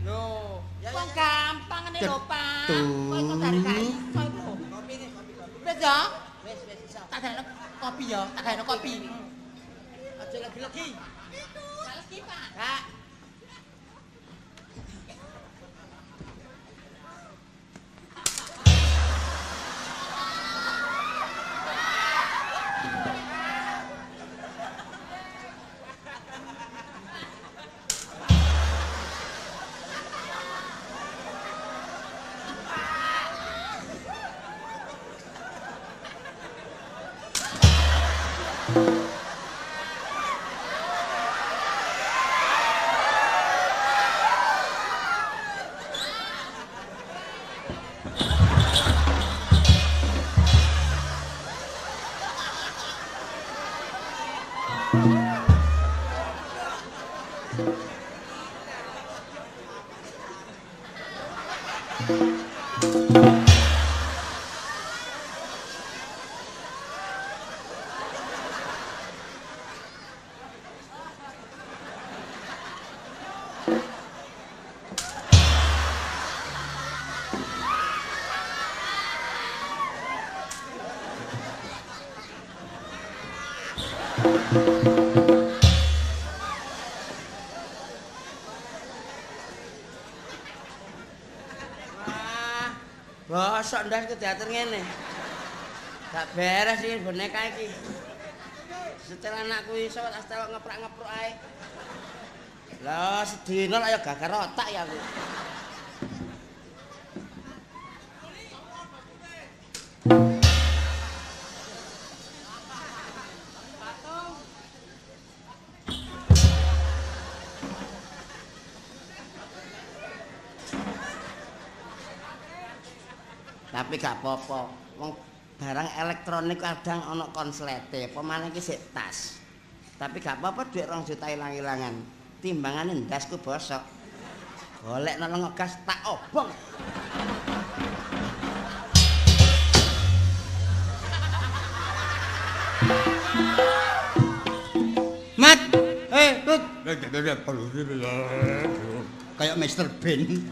Loh, wong gampang ngene lho, Pak. Cetul. Kok iso dari gak iso iku lho. Kopi nih. Wis ya? Wis iso. Tak gawe kopi ya, tak gawe kopi. Aja lagi-lagi. Males ki, Pak. Kak. Bosok ndas ku diatur ngene. Gak beres iki boneka iki. Setel anakku iso tak setel ngeprak-ngepruk ae. Lah sedina lak ya gagar otak ya aku. Tapi gak apa-apa. Wong barang elektronik kadang ana konslete, pemane iki sik tas. Tapi gak apa-apa dhuwit 2 juta ilang-ilangan. Timbangane ndasku bosok. Golek nang gas tak obong. Mat, Tut. Kayak Mr. Bean.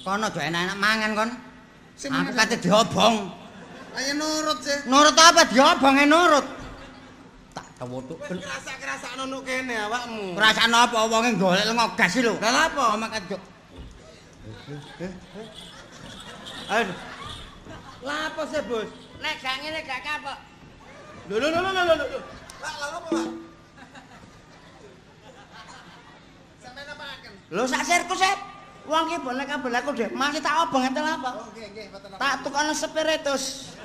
Kono aja enak-enak mangan kon. Aku kate diobong. Ayo nurut sih. Nurut apa diobonge nurut? Tak kewutuk. Kerasa-kerasakno nuk kene awakmu. Perasaan apa wonge golek lengo gas iki lho. Lah apa? Makan jok. Ayo. Lah apa sih, Bos? Nek gak ngene gak kapok. Lho. Lah apa, Pak? Sampeyan apaken? Lho sak sirkus e. Wong ki boneka-boneku dhek masih tak obong enten apa? Nggih, mboten apa. Tak tukokno spiritus.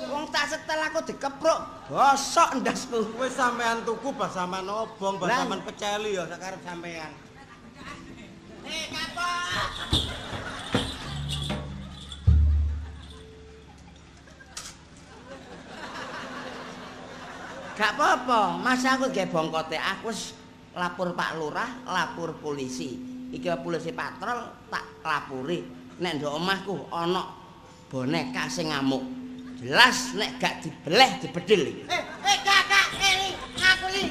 Wong tak setel aku dikepruk, bosok ndasku. Wis sampean tuku bas sampean obong, bas Lah. sampean peceli ya sakarep sampean. Kapok. Gak apa-apa, masa aku nggih bongkote aku wis lapor Pak Lurah, lapor polisi. Iki polisi patrol tak lapuri. Nek ndok omahku ana boneka sing ngamuk. Jelas nek gak dibeleh dibedil. Kakak, aku li.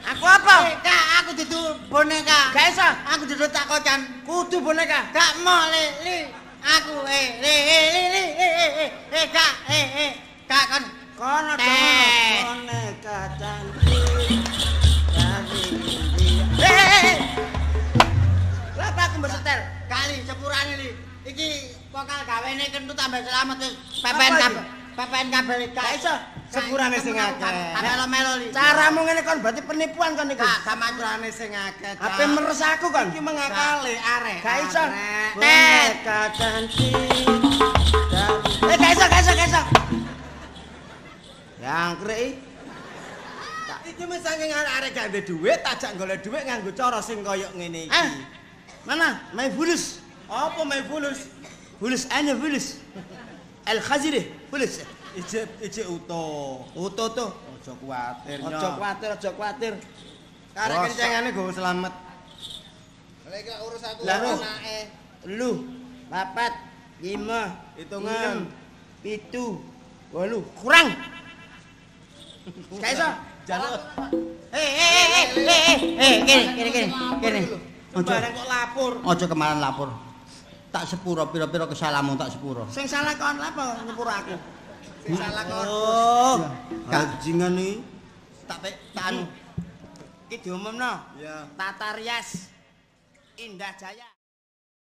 Aku apa? Kak, aku dudu boneka. Gak iso. Aku dudu tak kocan. Kudu boneka. Gak mau li. Aku Kak kon. Kono dong. Boneka cantik. Lah aku mbok setel. Kali sepurane li. Iki pokal gawene kentut tambah selamat wis pepen kabel Gak iso. Sepurane sing akeh. Melo-melo li. Caramu ngene kon berarti penipuan kon iku. Sepurane sing akeh. Ape meres aku kon. Iki mengakali arek. Gak iso. Boneka cantik. Gak iso. Yang krek Iki mung saking arek gak duwe dhuwit, tajak golek dhuwit nganggo cara sing kaya ngene iki. Mana? Main fulus. Apa main fulus? Fulus ana fulus. Al khazire fulus. Ijik utuh. Utuh tuh. Aja kuwatir. Aja kuwatir. Karek kencengane go selamat. Lah iki urus aku Lah, Ruh. anake. 3, 4, 5, Hitungan. 7, 8. Kurang. Gak iso. Jaluk. Kene. Bareng kok lapor. Aja kemaran lapor. Tak sepuro pira-pira kesalahanmu tak sepuro. Sing salah kon apa nyepur aku? Sing salah kon. Oh. Kajingan iki. Tak anu. Iki diumumno. Ya. Tata Rias Indah Jaya.